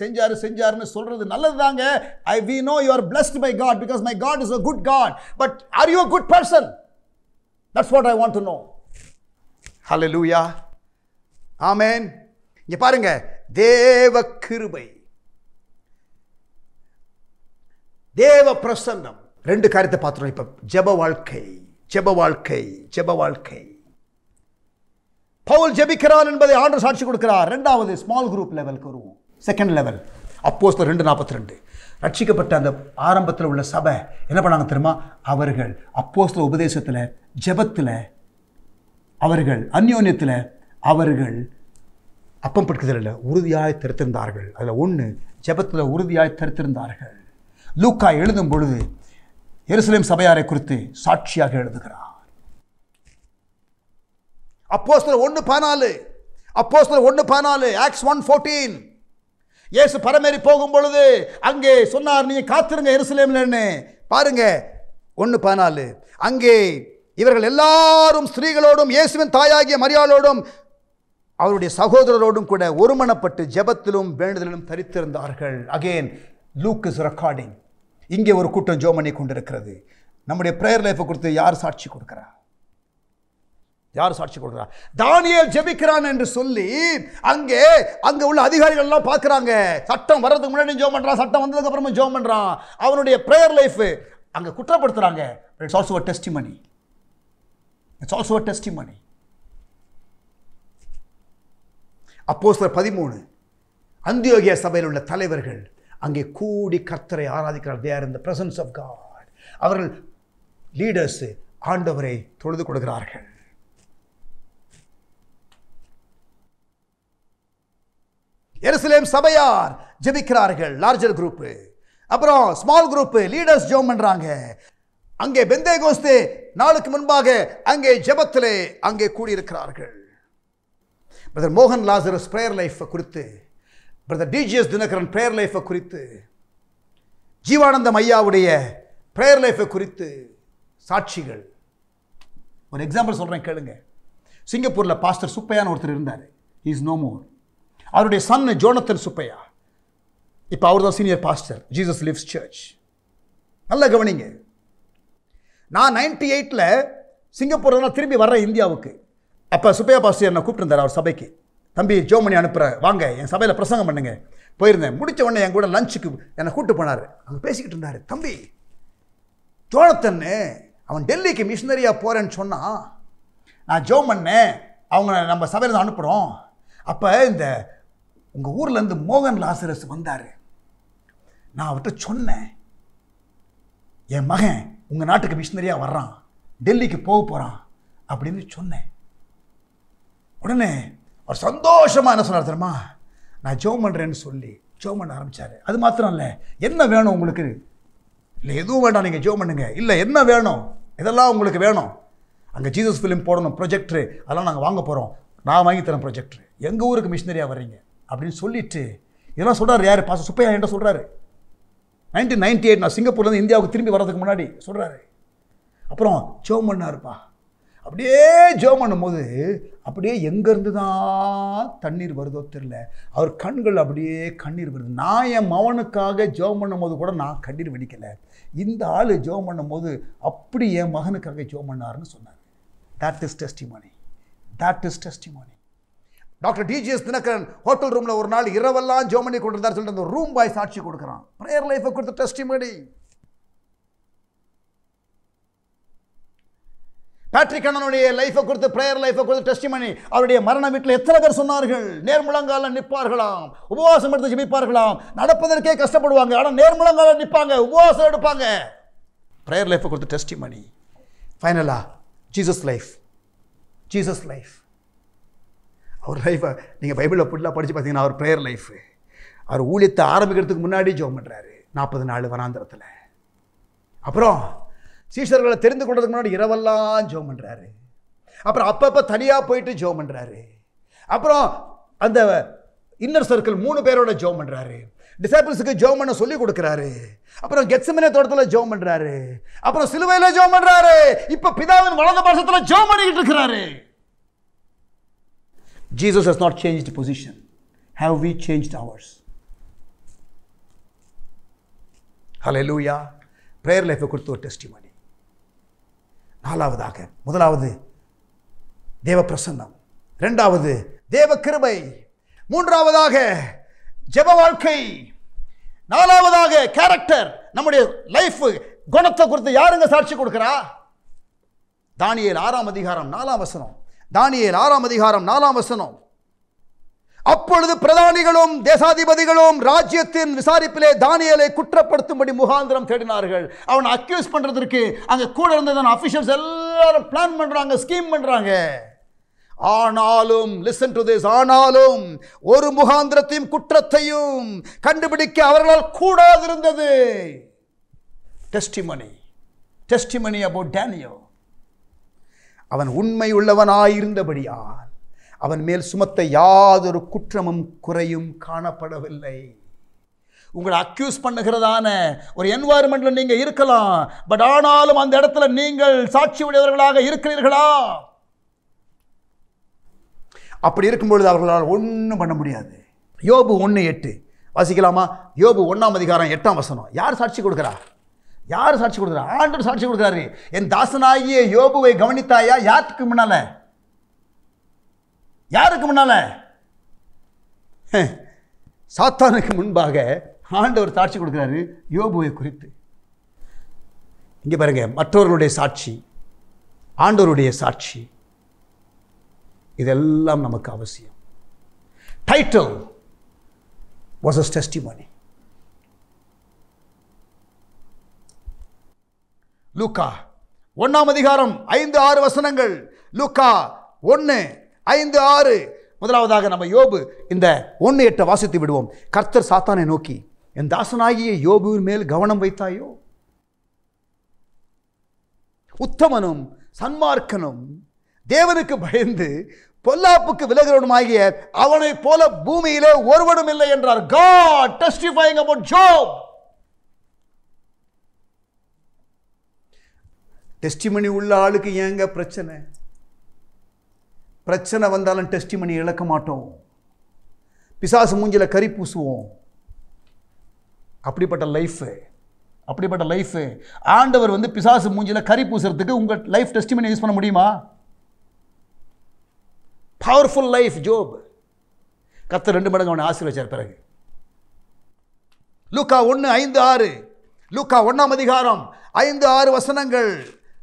செஞ்சாருன்னு சொல்கிறது நல்லது தாங்க. we know you are blessed by God because my God is a good God. But are you a good person? That's what I want to know. Hallelujah. Amen. இங்கே பாருங்க, தேவ கிருபை, தேவ பிரசன்னம், 2 காரியத்தை பார்த்துறோம். இப்போ ஜெப வாழ்க்கை. பவுல் ஜெபிக்கிறார் என்பதை ஆண்டவர் சாட்சி கொடுக்கிறார். 2வது ஸ்மால் குரூப் லெவலுக்கு வருவோம். 2nd லெவல் அப்போஸ்தலர் 2:42. ரட்சிக்கப்பட்ட அந்த ஆரம்பத்தில் உள்ள சபை என்ன பண்ணாங்க தெரியுமா? அவர்கள் அப்போஸ்தல உபதேசத்தில், ஜெபத்தில், அவர்கள் அந்யோன்யத்தில், அவர்கள் அப்பம் பிடிக்கிறதில்ல உறுதியாய் தரித்திருந்தார்கள். அதில் 1 ஜெபத்தில் உறுதியாய் தரித்திருந்தார்கள். லூக்கா எழுதும் பொழுது எருசலேம் சபையாரை குறித்து சாட்சியாக எழுதுகிறார். அப்போஸ்தலர் 1:14 ஆக்ட்ஸ் 1:14. இயேசு பரமேறி போகும் பொழுது அங்கே சொன்னார், நீ காத்திருங்க எருசலேம்லன்னு. பாருங்க 1:14. அங்கே இவர்கள் எல்லாரும் ஸ்திரீகளோடும் இயேசுவின் தாயாகிய மரியாளோடும் அவருடைய சகோதரரோடும் கூட ஒருமனப்பட்டு ஜெபத்திலும் வேண்டுதலிலும் தரித்திருந்தார்கள். Again Luke is recording. இங்கே ஒரு கூட்டம் ஜெபம் பண்ணி கொண்டிருக்கிறது. நம்முடைய பிரேயர் லைஃபை குறித்து யார் சாட்சி கொடுக்கிறார்? தானியேல் ஜெபிக்கிறான் என்று சொல்லி அங்கே உள்ள அதிகாரிகள் எல்லாம் பார்க்குறாங்க. சட்டம் வர்றதுக்கு முன்னாடி ஜெபம் பண்ணுறான், சட்டம் வந்ததுக்கு அப்புறமா ஜெபம் பண்ணுறான். அவனுடைய பிரேயர் லைஃப் அங்கே குற்றப்படுத்துறாங்க. It's also a testimony. அப்போஸ்தலர் 13 அந்தியோகியா சபையில் உள்ள தலைவர்கள் அங்கே கூடி கர்த்தரை ஆராதிக்கிறார். they are in the presence of God. அவர்கள் லீடர்ஸ் ஆண்டவரை தொழுது கொடுக்கிறார்கள். எருசலேம் சபையார் ஜெபிக்கிறார்கள், லார்ஜர் குரூப். அப்புறம் ஸ்மால் குரூப் லீடர்ஸ் ஜெபம் பண்றாங்க. அங்கே பெந்தேகோஸ்தே நாளுக்கு முன்பாக அங்கே ஜெபத்திலே அங்கே கூடியிருக்கிறார்கள். பிரதர் மோகன் லாசரஸ் பிரேயர் லைஃப் குறித்து, brother DGS Dhinakaran prayer life குறித்து, ஜீவானந்தம் ஐயாவுடைய பிரேயர் லைஃப் குறித்து சாட்சிகள். ஒரு எக்ஸாம்பிள் சொல்றேன் கேளுங்க. சிங்கப்பூர்ல பாஸ்டர் சுப்பையான்னு ஒருத்தர் இருந்தார். he is no more. அவருடைய சன் ஜோனத்தன் சுப்பையா, இப்போ அவர் தான் senior pastor Jesus lives church. நல்லா கவனிங்க. நான் 98ல் சிங்கப்பூர்ல திரும்பி வர்றேன் இந்தியாவுக்கு. அப்போ சுப்பையா பாஸ்டர் என்னை கூப்பிட்டுருந்தார் அவர் சபைக்கு. தம்பி ஜோமணி அனுப்புகிறேன், வாங்க என் சபையில் பிரசங்கம் பண்ணுங்க. போயிருந்தேன். முடித்த உடனே என் கூட லஞ்சுக்கு என்னை கூப்பிட்டு போனார். அங்கே பேசிக்கிட்டு இருந்தார். தம்பி ஜோனத்தன்னு அவன் டெல்லிக்கு மிஷினரியாக போகிறேன்னு சொன்னான். நான் ஜோம் பண்ணேன், அவங்க நம்ம சபையில் தான் அனுப்புகிறோம். அப்போ இந்த உங்கள் ஊர்லேருந்து மோகன் லாசரஸ் வந்தார். நான் அவர்கிட்ட சொன்னேன், என் மகன் உங்கள் நாட்டுக்கு மிஷினரியாக வர்றான், டெல்லிக்கு போக போகிறான் அப்படின்னு சொன்னேன். உடனே அவர் சந்தோஷமாக என்ன சொன்னார் தெரியுமா? நான் ஜெபம் பண்ணுறேன்னு சொல்லி ஜெபம் பண்ண ஆரம்பித்தார். அது மாத்திரம் இல்லை, என்ன வேணும் உங்களுக்கு? இல்லை எதுவும் வேண்டாம், நீங்கள் ஜெபம் பண்ணுங்க. இல்லை என்ன வேணும்? இதெல்லாம் உங்களுக்கு வேணும். அங்கே ஜீசஸ் ஃபிலிம் போடணும், ப்ரொஜெக்டரு, அதெல்லாம் நாங்கள் வாங்க போகிறோம், நான் வாங்கி தரேன் ப்ரொஜெக்டரு, எங்கள் ஊருக்கு மிஷினரியாக வர்றீங்க அப்படின்னு சொல்லிட்டு இதெல்லாம் சொல்கிறார். யார்? பாஸ்டர் சுப்பையா என்கிட்ட சொல்கிறாரு. 1998 நான் சிங்கப்பூர்லேருந்து இந்தியாவுக்கு திரும்பி வர்றதுக்கு முன்னாடி சொல்கிறாரு. அப்புறம் ஜெபம் பண்ணாருப்பா. அப்படியே ஜெபம் பண்ணும்போது அப்படியே எங்கேருந்து தான் தண்ணீர் வருதோ தெரியல, அவர் கண்கள் அப்படியே கண்ணீர் வருது. நான் என் மகனுக்காக ஜெபம் பண்ணும்போது கூட நான் கண்ணீர் வெடிக்கலை, இந்த ஆள் ஜெபம் பண்ணும்போது அப்படி என் மகனுக்காக ஜெபம் பண்ணாருன்னு சொன்னார். That is testimony. Doctor DGS Dhinakaran hotel ரூமில் ஒரு நாள் இரவெல்லாம் ஜெபம் பண்ணி கொண்டிருந்தார் சொல்லிட்டு அந்த ரூம் பாய் சாட்சி கொடுக்குறான். ப்ரேயர் லைஃபை கொடுத்த டெஸ்டிமோனி. பேட்ரிக் அண்ணனுடைய லைஃபை கொடுத்து பிரேயர் லைஃபை கொடுத்து டெஸ்டிமனி. அவருடைய மரண வீட்டில் எத்தனை பேர் சொன்னார்கள்? நேர்முழங்கால நிற்பார்களாம், உபவாசம் எடுத்து ஜெபிப்பார்களாம், நடப்பதற்கே கஷ்டப்படுவாங்க, ஆனால் நேர்முழங்கால நிற்பாங்க, உபவாசம் எடுப்பாங்க. பிரேயர் லைஃபை கொடுத்து டெஸ்டிமனி. ஃபைனலா ஜீசஸ் லைஃப். அவர் லைஃபை நீங்கள் பைபிளில் ஃபுல்லாக படித்து பார்த்தீங்கன்னா அவர் பிரேயர் லைஃப். அவர் ஊழியத்தை ஆரம்பிக்கிறதுக்கு முன்னாடி ஜெபம் பண்ணுறாரு 40 நாள் வனாந்திரத்தில். அப்புறம் சீஷர்களை தெரிந்து கொண்டதுக்கு முன்னாடி இரவெல்லாம் ஜெபம் பண்ணுறாரு. அப்புறம் அப்பப்போ தனியாக போயிட்டு ஜெபம் பண்ணுறாரு. அப்புறம் அந்த இன்னர் சர்க்கிள் 3 பேரோட ஜெபம் பண்ணுறாரு. டிசைபிள்ஸுக்கு ஜெபம் பண்ண சொல்லி கொடுக்குறாரு. அப்புறம் கெத்செமனே தோட்டத்தில் ஜெபம் பண்ணுறாரு. அப்புறம் சிலுவையில் ஜெபம் பண்ணுறாரு. இப்போ பிதாவின் வலது பாசத்தில் ஜெபம் பண்ணிக்கிட்டு இருக்கிறாரு. Jesus has not changed position. Have we changed ours? Hallelujah. Prayer life குறித்து ஒரு டெஸ்டிமனி. 4வதாக, முதலாவது தேவ பிரசன்னம், 2வது தேவ கிருபை, 3வதாக ஜெப வாழ்க்கை, 4வதாக கேரக்டர், நம்முடைய லைஃப் குணத்தை குறித்து யாருங்க சாட்சி கொடுக்கிறா? தானியேல் 6ஆம் அதிகாரம் 4ஆம் வசனம். தானியேல் 6ஆம் அதிகாரம் 4ஆம் வசனம். அப்பொழுது பிரதானிகளும் தேசாதிபதிகளும் ராஜ்யத்தின் விசாரிப்பிலே தானியேலை குற்றப்படுத்தும்படி முகாந்திரம் தேடினார்கள். அவனை அக்யூஸ் பண்றதற்கு அங்க கூட இருந்த அபிஷியல்ஸ் எல்லாரும் பிளான் பண்றாங்க, ஸ்கீம் பண்றாங்க. ஆனாலும் லிசன் டு திஸ், ஆனாலும் ஒரு முகாந்திரத்தையும் குற்றத்தையும் கண்டுபிடிக்க அவர்களால் கூடாதிருந்தது. Testimony about Daniel. அவன் உண்மை உள்ளவனாயிருந்தபடியால் அவன் மேல் சுமத்த யாதொரு குற்றமும் குறையும் காணப்படவில்லை. உங்களை அக்யூஸ் பண்ணுகிறதான ஒரு என்வாயர்மெண்ட்ல நீங்க இருக்கலாம், பட் ஆனாலும் அந்த இடத்துல நீங்கள் சாட்சி உடையவர்களாக இருக்கிறீர்களா? அப்படி இருக்கும்பொழுது அவர்களால் ஒன்றும் பண்ண முடியாது. யோபு 1:8 வாசிக்கலாமா? யோபு 1ஆம் அதிகாரம் 8ஆம் வசனம். யார் சாட்சி கொடுக்கிறா? யார் சாட்சி கொடுக்குறா? ஆண்டவர் சாட்சி கொடுக்குறாரு. என் தாசனாகிய யோபுவை கவனித்தாயா? யாருக்கு முன்னால? யாருக்கு முன்னால? சாத்தானுக்கு முன்பாக ஆண்டவர் சாட்சி கொடுக்கிறாரு யோபுவை குறித்து. இங்க பாருங்க, மற்றவர்களுடைய சாட்சி, ஆண்டவருடைய சாட்சி, இதெல்லாம் நமக்கு அவசியம். Title was his testimony. லூக்கா 1ஆம் அதிகாரம் 5-6 வசனங்கள். லூக்கா 1:5-6. முதலாவதாக நம்ம யோபு இந்த 1:8 வாசித்து விடுவோம். கர்த்தர் சாத்தானை நோக்கி, என் தாசனாகிய யோபுவின் மேல் கவனம் வைத்தாயோ? உத்தமனும் சன்மார்க்கனும் தேவனுக்கு பயந்து பொல்லாப்புக்கு விலகிறவனுமாகிய அவனை போல பூமியிலே ஒருவனும் இல்லை என்றார். God testifying about Job. Testimony உள்ள ஆளுக்கு ஏங்க பிரச்சனை? பிரச்சனை வந்தாலும் டெஸ்டிமனி இழக்க மாட்டோம். பிசாசு மூஞ்சில கறி பூசுவோம். அப்படிப்பட்ட லைஃப் ஆண்டவர் பிசாசு மூஞ்சில கறி பூசுறதுக்கு உங்க லைஃப் டெஸ்டிமனி யூஸ் பண்ண முடியுமா? Powerful life Job. கர்த்தர் 2 மடங்கு அவனை ஆசீர்வதிச்சார். பிறகு லூக்கா 1:5-6. லூக்கா 1ஆம் அதிகாரம் 5-6 வசனங்கள்.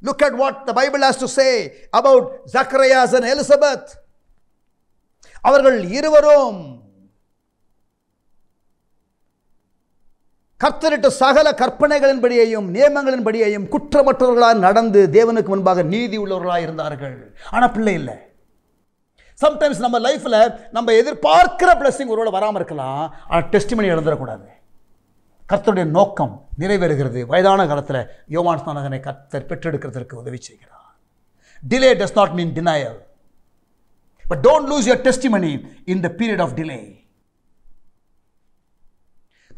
Look at what the Bible has to say about Zacharias and Elizabeth. அவர்கள் இருவரும் கர்த்தரிட்ட சகல கற்பனைகளின்படியையும் நியமங்களின்படியையும் குற்றமற்றவர்களாக நடந்து தேவனுக்கு முன்பாக நீதி உள்ளவர்களாக இருந்தார்கள். ஆனால் பிள்ளை இல்லை. சம்டைம்ஸ் நம்ம லைஃப்ல நம்ம எதிர்பார்க்கிற பிளஸிங் ஒருவேளை வராமல் இருக்கலாம், ஆனால் டெஸ்டிமனி எழுந்துடக்கூடாது. கர்த்தருடைய நோக்கம் நிறைவேறுகிறது. வயதான காலத்தில் யோவான் ஸ்நானகனை கர்த்தர் பெற்றெடுக்கிறதற்கு உதவி செய்கிறார். Delay does not mean denial, but don't lose your testimony in the period of delay.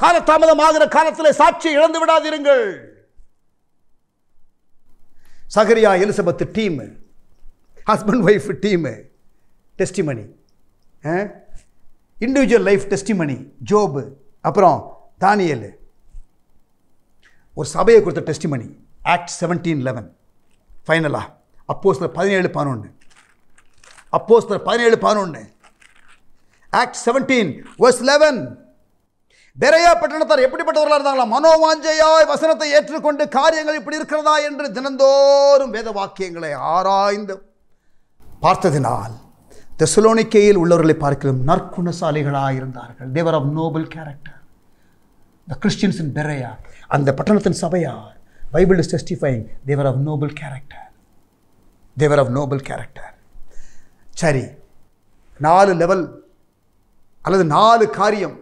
காலதாமதமாகிற காலத்தில் சாட்சியை இழந்து விடாதிருங்கள். சகரியா Elizabeth team, husband wife team testimony, individual life testimony Job, அப்புறம் தானியேல். ஒரு சபையை கொடுத்த டெஸ்டிமனி ஆக்ட் 17:11. ஃபைனலா அப்போஸ்தலர் 17:11. அப்போஸ்தலர் 17:11. ஆக்ட் 17:11. பெரேயா பட்டணத்தார் எப்படிப்பட்டவர்களாக இருந்தாங்களா? மனோவாஞ்சையாய் வசனத்தை ஏற்றுக்கொண்டு காரியங்கள் இப்படி இருக்கிறதா என்று தினந்தோறும் வேத வாக்கியங்களை ஆராய்ந்து பார்த்ததினால் தெசலோனிக்கேயில் உள்ளவர்களை பார்க்கிறோம் நற்குணசாலிகளாக இருந்தார்கள். They were of noble character. The Christians in Berea, அந்த பட்டணத்தின் சபையார், Bible is testifying, they were of noble character. They were of noble character. சரி, 4 லெவல் அல்லது 4 காரியம்,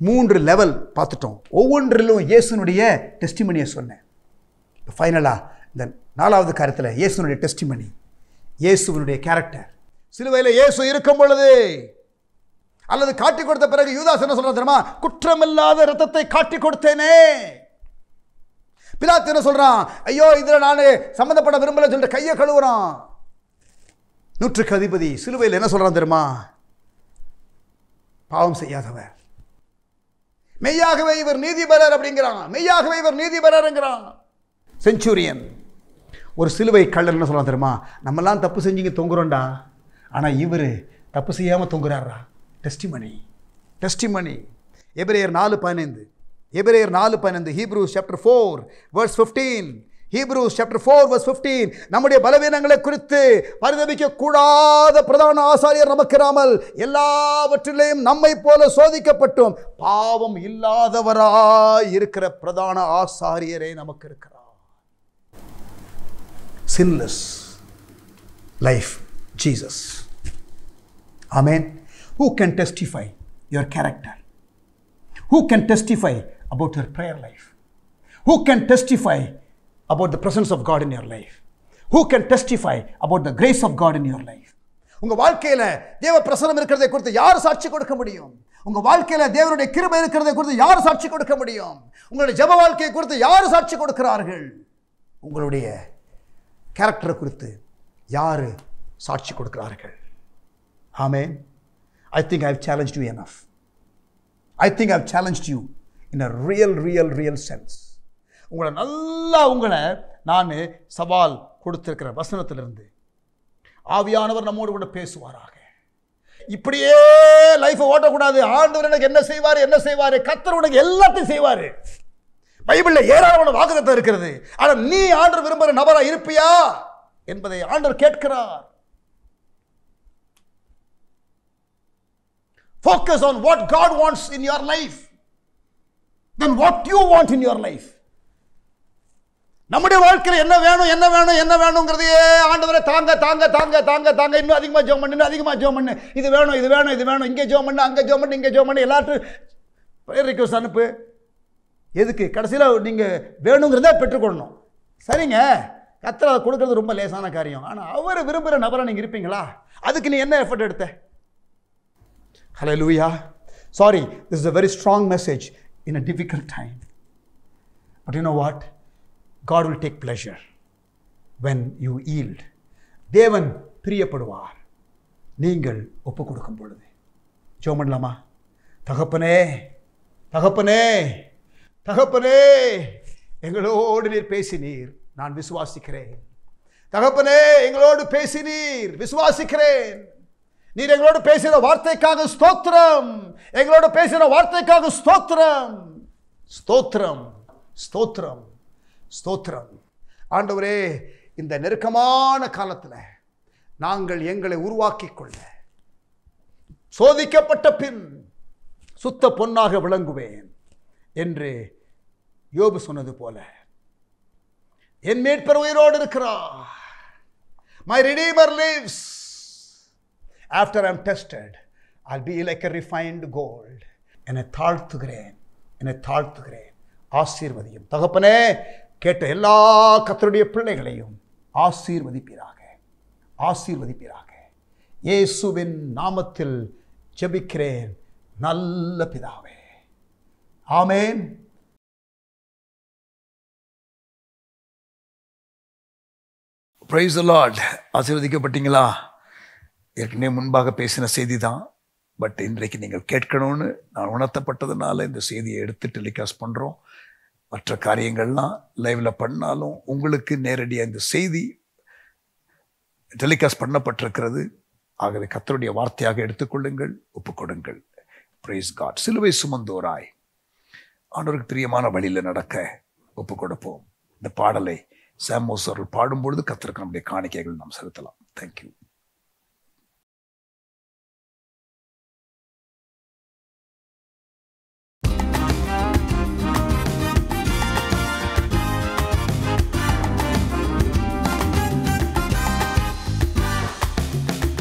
3 லெவல் பார்த்துட்டோம். ஒவ்வொன்றிலும் இயேசுனுடைய டெஸ்டிமனியை சொன்னேன். ஃபைனலாக இந்த 4வது காரியத்தில் இயேசுனுடைய டெஸ்டிமனி இயேசுவினுடைய கேரக்டர். சிலுவையில் இயேசு இருக்கும் பொழுது அல்லது காட்டி கொடுத்த பிறகு யூதாஸ் என்ன சொல்றான் தெரியுமா? குற்றமில்லாத இரத்தத்தை காட்டி கொடுத்தேனே. பிலாத்து என்ன சொல்றான்? ஐயோ இதுல நான் சம்பந்தப்பட விரும்பல சொல்லிட்டு கையை கழுவுறான். நூற்றுக்கு அதிபதி சிலுவையில் என்ன சொல்றான் தெரியுமா? பாவம் செய்யாதவர், மெய்யாகவே இவர் நீதிபரர் அப்படிங்கிறான். மெய்யாகவே இவர் நீதிபரர்ங்கிறான். செஞ்சுரியன் ஒரு சிலுவை கள்ளன் என்ன சொல்றான் தெரியுமா? நம்மெல்லாம் தப்பு செஞ்சீங்க தொங்குறோம்டா, ஆனா இவரு தப்பு செய்யாம தொங்குறாரா. Testimony, testimony. எபிரேயர் 4:15, எபிரேயர் 4:15, Hebrews chapter 4 verse 15, Hebrews chapter 4 verse 15. நம்முடைய பலவீனங்களை குறித்து பரிதபிக்க கூடாத பிரதான ஆசாரியர் நமக்கு இராமல் எல்லாவற்றிலேயும் நம்மை போல சோதிக்கப்பட்டும் பாவம் இல்லாதவராய் இருக்கிற பிரதான ஆசாரியரே நமக்கு இருக்கிறார். Sinless life, Jesus. Amen. Who can testify your character? Who can testify about your prayer life? Who can testify about the presence of God in your life? Who can testify about the grace of God in your life? உங்க வாழ்க்கையில தேவ பிரசன்னம் இருக்கிறதை குறித்து யார் சாட்சி கொடுக்க முடியும்? உங்க வாழ்க்கையில தேவனுடைய கிருபை இருக்கிறதை குறித்து யார் சாட்சி கொடுக்க முடியும்? உங்களுடைய ஜெப வாழ்க்கையை குறித்து யார் சாட்சி கொடுக்கிறார்கள்? உங்களுடைய கேரக்டரை குறித்து யார் சாட்சி கொடுக்கிறார்கள்? ஆமென். I think I've challenged you enough. I think I've challenged you in a real sense. உங்களை நான் சவால் கொடுத்திருக்கிற வசனத்திலிருந்து ஆவியானவர் நம்மோடு கூட பேசுவாராக. இப்படியே லைஃபை ஓட்டக்கூடாது. ஆண்டவர் எனக்கு என்ன செய்வாரு? கர்த்தர் உனக்கு எல்லாத்தையும் செய்வாரு. பைபிள்ல ஏராளமான வாக்குத்தத்தம் இருக்கிறது. ஆனா நீ ஆண்டவர் விரும்புகிற நபரா இருப்பியா என்பதை ஆண்டவர் கேட்கிறார். Focus on what God wants in your life than what you want in your life. நம்முடைய வாழ்க்கையில் என்ன வேணுங்கிறதையே ஆண்டவரே தாங்க இன்னும் அதிகமாக ஜெபம் பண்ணு, இது வேணும், இங்கே ஜெபம் பண்ணு, அங்கே ஜெபம் பண்ணு, எல்லாத்தையும் ப்ரேயர் ரிக்வெஸ்ட் அனுப்பு. எதுக்கு? கடைசியில் நீங்கள் வேணுங்கிறத பெற்றுக்கொள்ளணும். சரிங்க, கர்த்தர் அதை கொடுக்கறது ரொம்ப லேசான காரியம். ஆனால் அவர் விரும்புகிற நபரை நீங்கள் இருப்பீங்களா? அதுக்கு நீ என்ன எஃபர்ட் எடுத்த? Hallelujah. Sorry, this is a very strong message in a difficult time. But you know what? God will take pleasure when you yield. தேவன் பிரியப்படுவார் நீங்கள் ஒப்பு கொடுக்கும் பொழுது. ஜெபம் பண்ணலாமா? தகப்பனே எங்களோடு நீர் பேசினீர், நான் விசுவாசிக்கிறேன். தகப்பனே எங்களோடு பேசினீர், விசுவாசிக்கிறேன். நீர் எங்களோடு பேசின வார்த்தைக்காக ஸ்தோத்திரம். ஸ்தோத்திரம். ஆண்டவரே, இந்த நெருக்கமான காலத்தில் நாங்கள் எங்களை உருவாக்கிக் கொள்ள சோதிக்கப்பட்ட பின் சுத்த பொன்னாக விளங்குவேன் என்று யோபு சொன்னது போல என் மீட்பர் உயிரோடு இருக்கிறார். My Redeemer lives. After I'm tested, I'll be like a refined gold. என்னை தாழ்த்துகிறேன். ஆசீர்வதியும் தகப்பனே. கேட்ட எல்லா கர்த்தருடைய பிள்ளைகளையும் ஆசீர்வதிப்பீராக. இயேசுவின் நாமத்தில் ஜெபிக்கிறேன் நல்ல பிதாவே. ஆமென். Praise the Lord. ஆசீர்வதிக்கப்பட்டீங்களா? ஏற்கனவே முன்பாக பேசின செய்தி தான். பட் இன்றைக்கு நீங்கள் கேட்கணும்னு நான் உணர்த்தப்பட்டதுனால இந்த செய்தியை எடுத்து டெலிகாஸ்ட் பண்ணுறோம். மற்ற காரியங்கள்லாம் லைவில் பண்ணாலும் உங்களுக்கு நேரடியாக இந்த செய்தி டெலிகாஸ்ட் பண்ணப்பட்டிருக்கிறது. ஆகவே கர்த்தருடைய வார்த்தையாக எடுத்துக்கொள்ளுங்கள், ஒப்புக்கொடுங்கள். Price God. சிலுவை சுமந்தோராய் ஆண்டவருக்கு பிரியமான வழியில் நடக்க ஒப்புக் கொடுப்போம். இந்த பாடலை சாமோஸ் அவர்கள் பாடும்பொழுது கர்த்தருக்கு நம்முடைய காணிக்கைகள் நாம் செலுத்தலாம். தேங்க்யூ.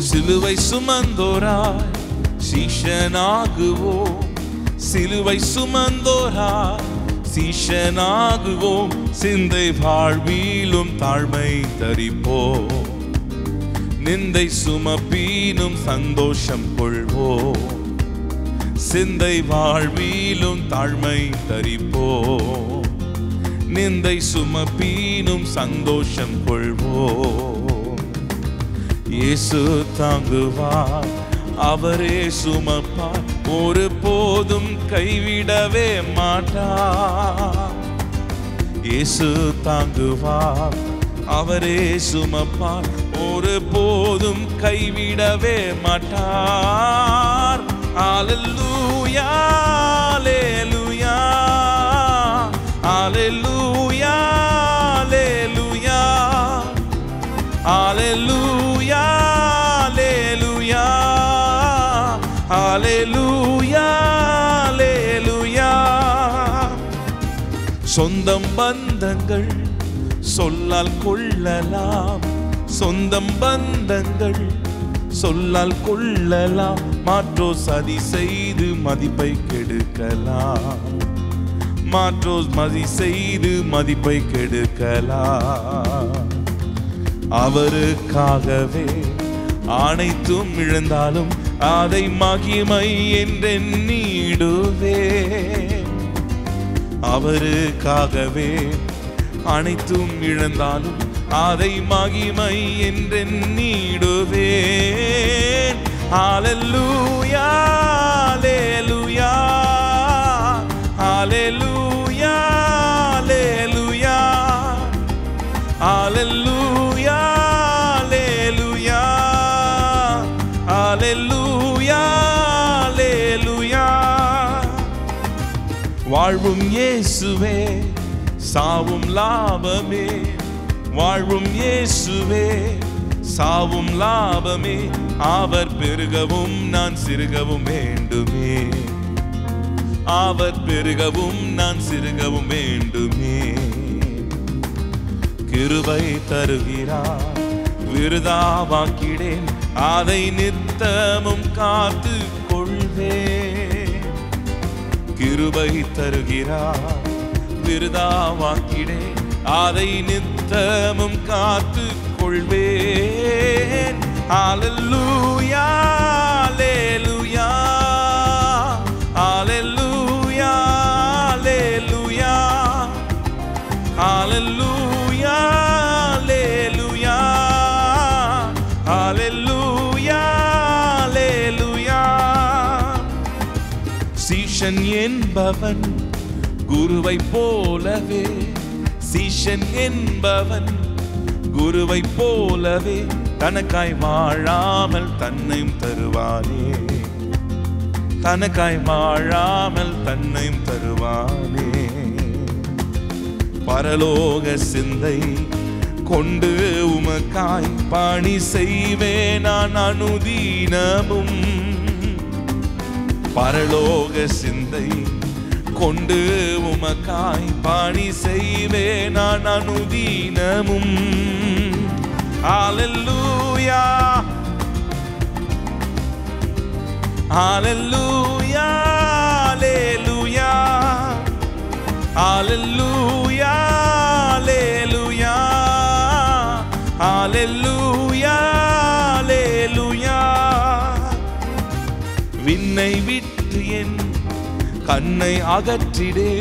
சிலுவை சுமந்தோராய் சீஷனாகுவோம், சிலுவை சுமந்தோராய் சீஷனாகுவோம், சிந்தை வாழ்விலும் தாழ்மை தரிப்போம். நிந்தை சுமப்பீனும் சந்தோஷம் கொள்வோம், சிந்தை வாழ்விலும் தாழ்மை தரிப்போம். நிந்தை சுமப்பீனும் சந்தோஷம் கொள்வோம். இயேசு தாங்குவார், அவரே சுமப்பார், ஒரு போதும் கைவிடவே மாட்டார். இயேசு தாங்குவார், அவரே சுமப்பார், ஒரு போதும் கைவிடவே மாட்டார். அல்லேலூயா அல்லேலூயா அல்லேலூயா அல்லேலூயா அல்லேலூயா அல்லேலூயா அல்லேலூயா. சொந்தம் பந்தங்கள் சொல்லால் கொள்ளலாம், சொந்தம் பந்தங்கள் சொல்லால் கொள்ளலாம், மாற்றோ சதி செய்து மதிப்பை கெடுக்கலாம், மாற்றோ மதி செய்து மதிப்பை கெடுக்கலாம். அவருக்காகவே அனைத்தும் இழந்தாலும் அதை மகிமை என்றெண்ணிடுவே. அவருக்காகவே அனைத்தும் இழந்தாலும் அதை மகிமை என்றெண்ணிடுவேன். அல்லேலூயா அல்லேலூயா அல்லேலூயா அல்லேலூயா அல்லேலூயா அல்லேலூயா அல்லேலூயா. வாழ்வும் இயேசுவே, சாவும் லாபமே, வாழ்வும் இயேசுவே, சாவும் லாபமே. அவர் பெருகவும் நான் சிறுகவும் வேண்டுமே, அவர் பெருகவும் நான் சிறுகவும் வேண்டுமே. கிருபை தருகிறார், விருதாவாக்கிடேன், அதை நித்தமும் காத்து கொள்வேன். கிருபை தருகிறார், விருதாவாக்கிடேன், அதை நித்தமும் காத்து கொள்வேன். அல்லேலூயா அல்லேலூயா அல்லேலூயா அல்லேலூயா அல்லேலூயா அல்லேலூயா அல்லேலூயா. சீஷன் என்பவன் குருவை போலவே, சீஷன் என்பவன் குருவை போலவே, தனக்காய் வாழாமல் தன்னையும் தருவானே, தனக்காய் வாழாமல் தன்னையும் தருவானே. பரலோக சிந்தை கொண்டு உமக்காய் பணி செய்வேன் நான் அனுதீனமும். பரலோக சிந்தை கொண்டு உமக்காய் பணி செய்வேன் நான் அனுதீனமும். அல்லேலூயா அல்லேலூயா அல்லேலூயா அல்லேலூயா அல்லேலூயா அல்லேலூயா. விண்ணை விட்டு என் கண்ணை அகற்றிடே,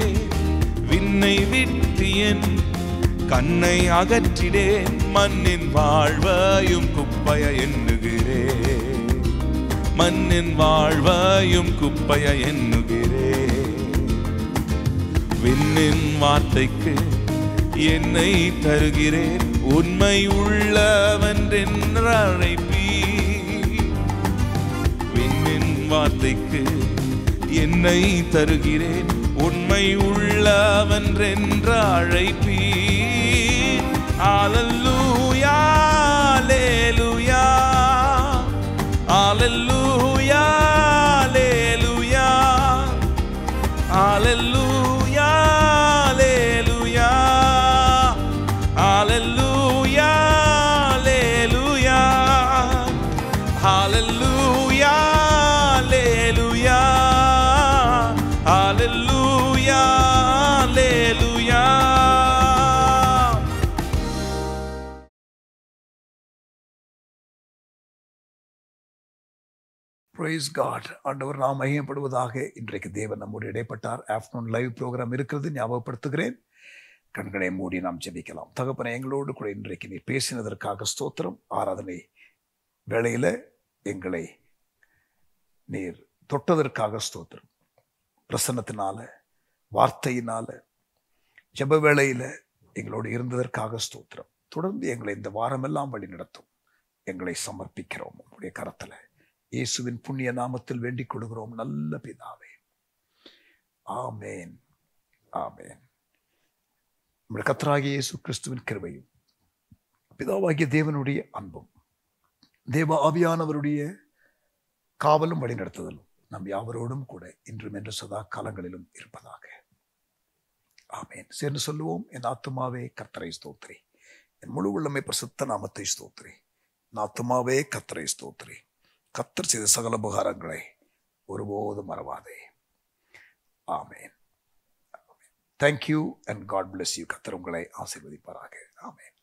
விண்ணை விட்டு என் கண்ணை அகற்றிடேன், மண்ணின் வாழ்வையும் குப்பைய எண்ணுகிறேன், மண்ணின் வாழ்வையும் குப்பைய எண்ணுகிறேன். விண்ணின் வார்த்தைக்கு என்னை தருகிறேன், உண்மை உள்ளவன் என்று அழைப்பீர். விண்ணின் வார்த்தைக்கு என்னை தருகிறேன், உண்மை உள்ளவன் என்று அழைப்பீர். அல்லேலூயா அல்லேலூயா அல்லேலூயா அல்லேலூயா அல்லேலூயா அல்லேலூயா அல்லேலூயா அல்லேலூயா அல்லேலூயா அல்லேலூயா அல்லேலூயா பிரைஸ் காட். ஆண்டவர் நாம் மையப்படுவதாக. இன்றைக்கு தேவன் நம்முடைய இடைப்பட்டார். ஆஃப்டர்நூன் லைவ் ப்ரோக்ராம் இருக்கிறது, ஞாபகப்படுத்துகிறேன். கண்களை மூடி நாம் ஜெபிக்கலாம். தகப்பனே, எங்களோடு கூட இன்றைக்கு நீ பேசினதற்காக ஸ்தோத்திரம். ஆராதனை வேளையில் எங்களை நீர் தொட்டதற்காக ஸ்தோத்திரம். பிரசன்னத்தினால, வார்த்தையினால, ஜெப வேளையில் எங்களோடு இருந்ததற்காக ஸ்தோத்திரம். தொடர்ந்து எங்களை இந்த வாரமெல்லாம் வழி நடத்தும். எங்களை சமர்ப்பிக்கிறோம் உங்களுடைய கரத்தில். இயேசுவின் புண்ணிய நாமத்தில் வேண்டிக் கொள்கிறோம் நல்ல பிதாவே. ஆமேன், ஆமேன். நம்முடைய கர்த்தராகிய இயேசு கிறிஸ்துவின் கிருபையும், பிதாவாகிய தேவனுடைய அன்பும், தேவ ஆவியானவருடைய காவலும் வழிநடத்துதலும் நம் யாவரோடும் கூட இன்றும் என்று சதா காலங்களிலும் இருப்பதாக. ஆமேன். சேர்ந்து சொல்லுவோம். என் ஆத்துமாவே கர்த்தரை ஸ்தோத்திரி, என் முழு உள்ளமே பரிசுத்த நாமத்தை ஸ்தோத்திரி. என் ஆத்துமாவே கர்த்தரை ஸ்தோத்திரி. கர்த்தர் செய்த சகல உபகாரங்களை ஒருபோதும் மறவாதே. Amen. Thank you and God bless you. கர்த்தர் உங்களை ஆசீர்வதிப்பாராக. ஆமேன்.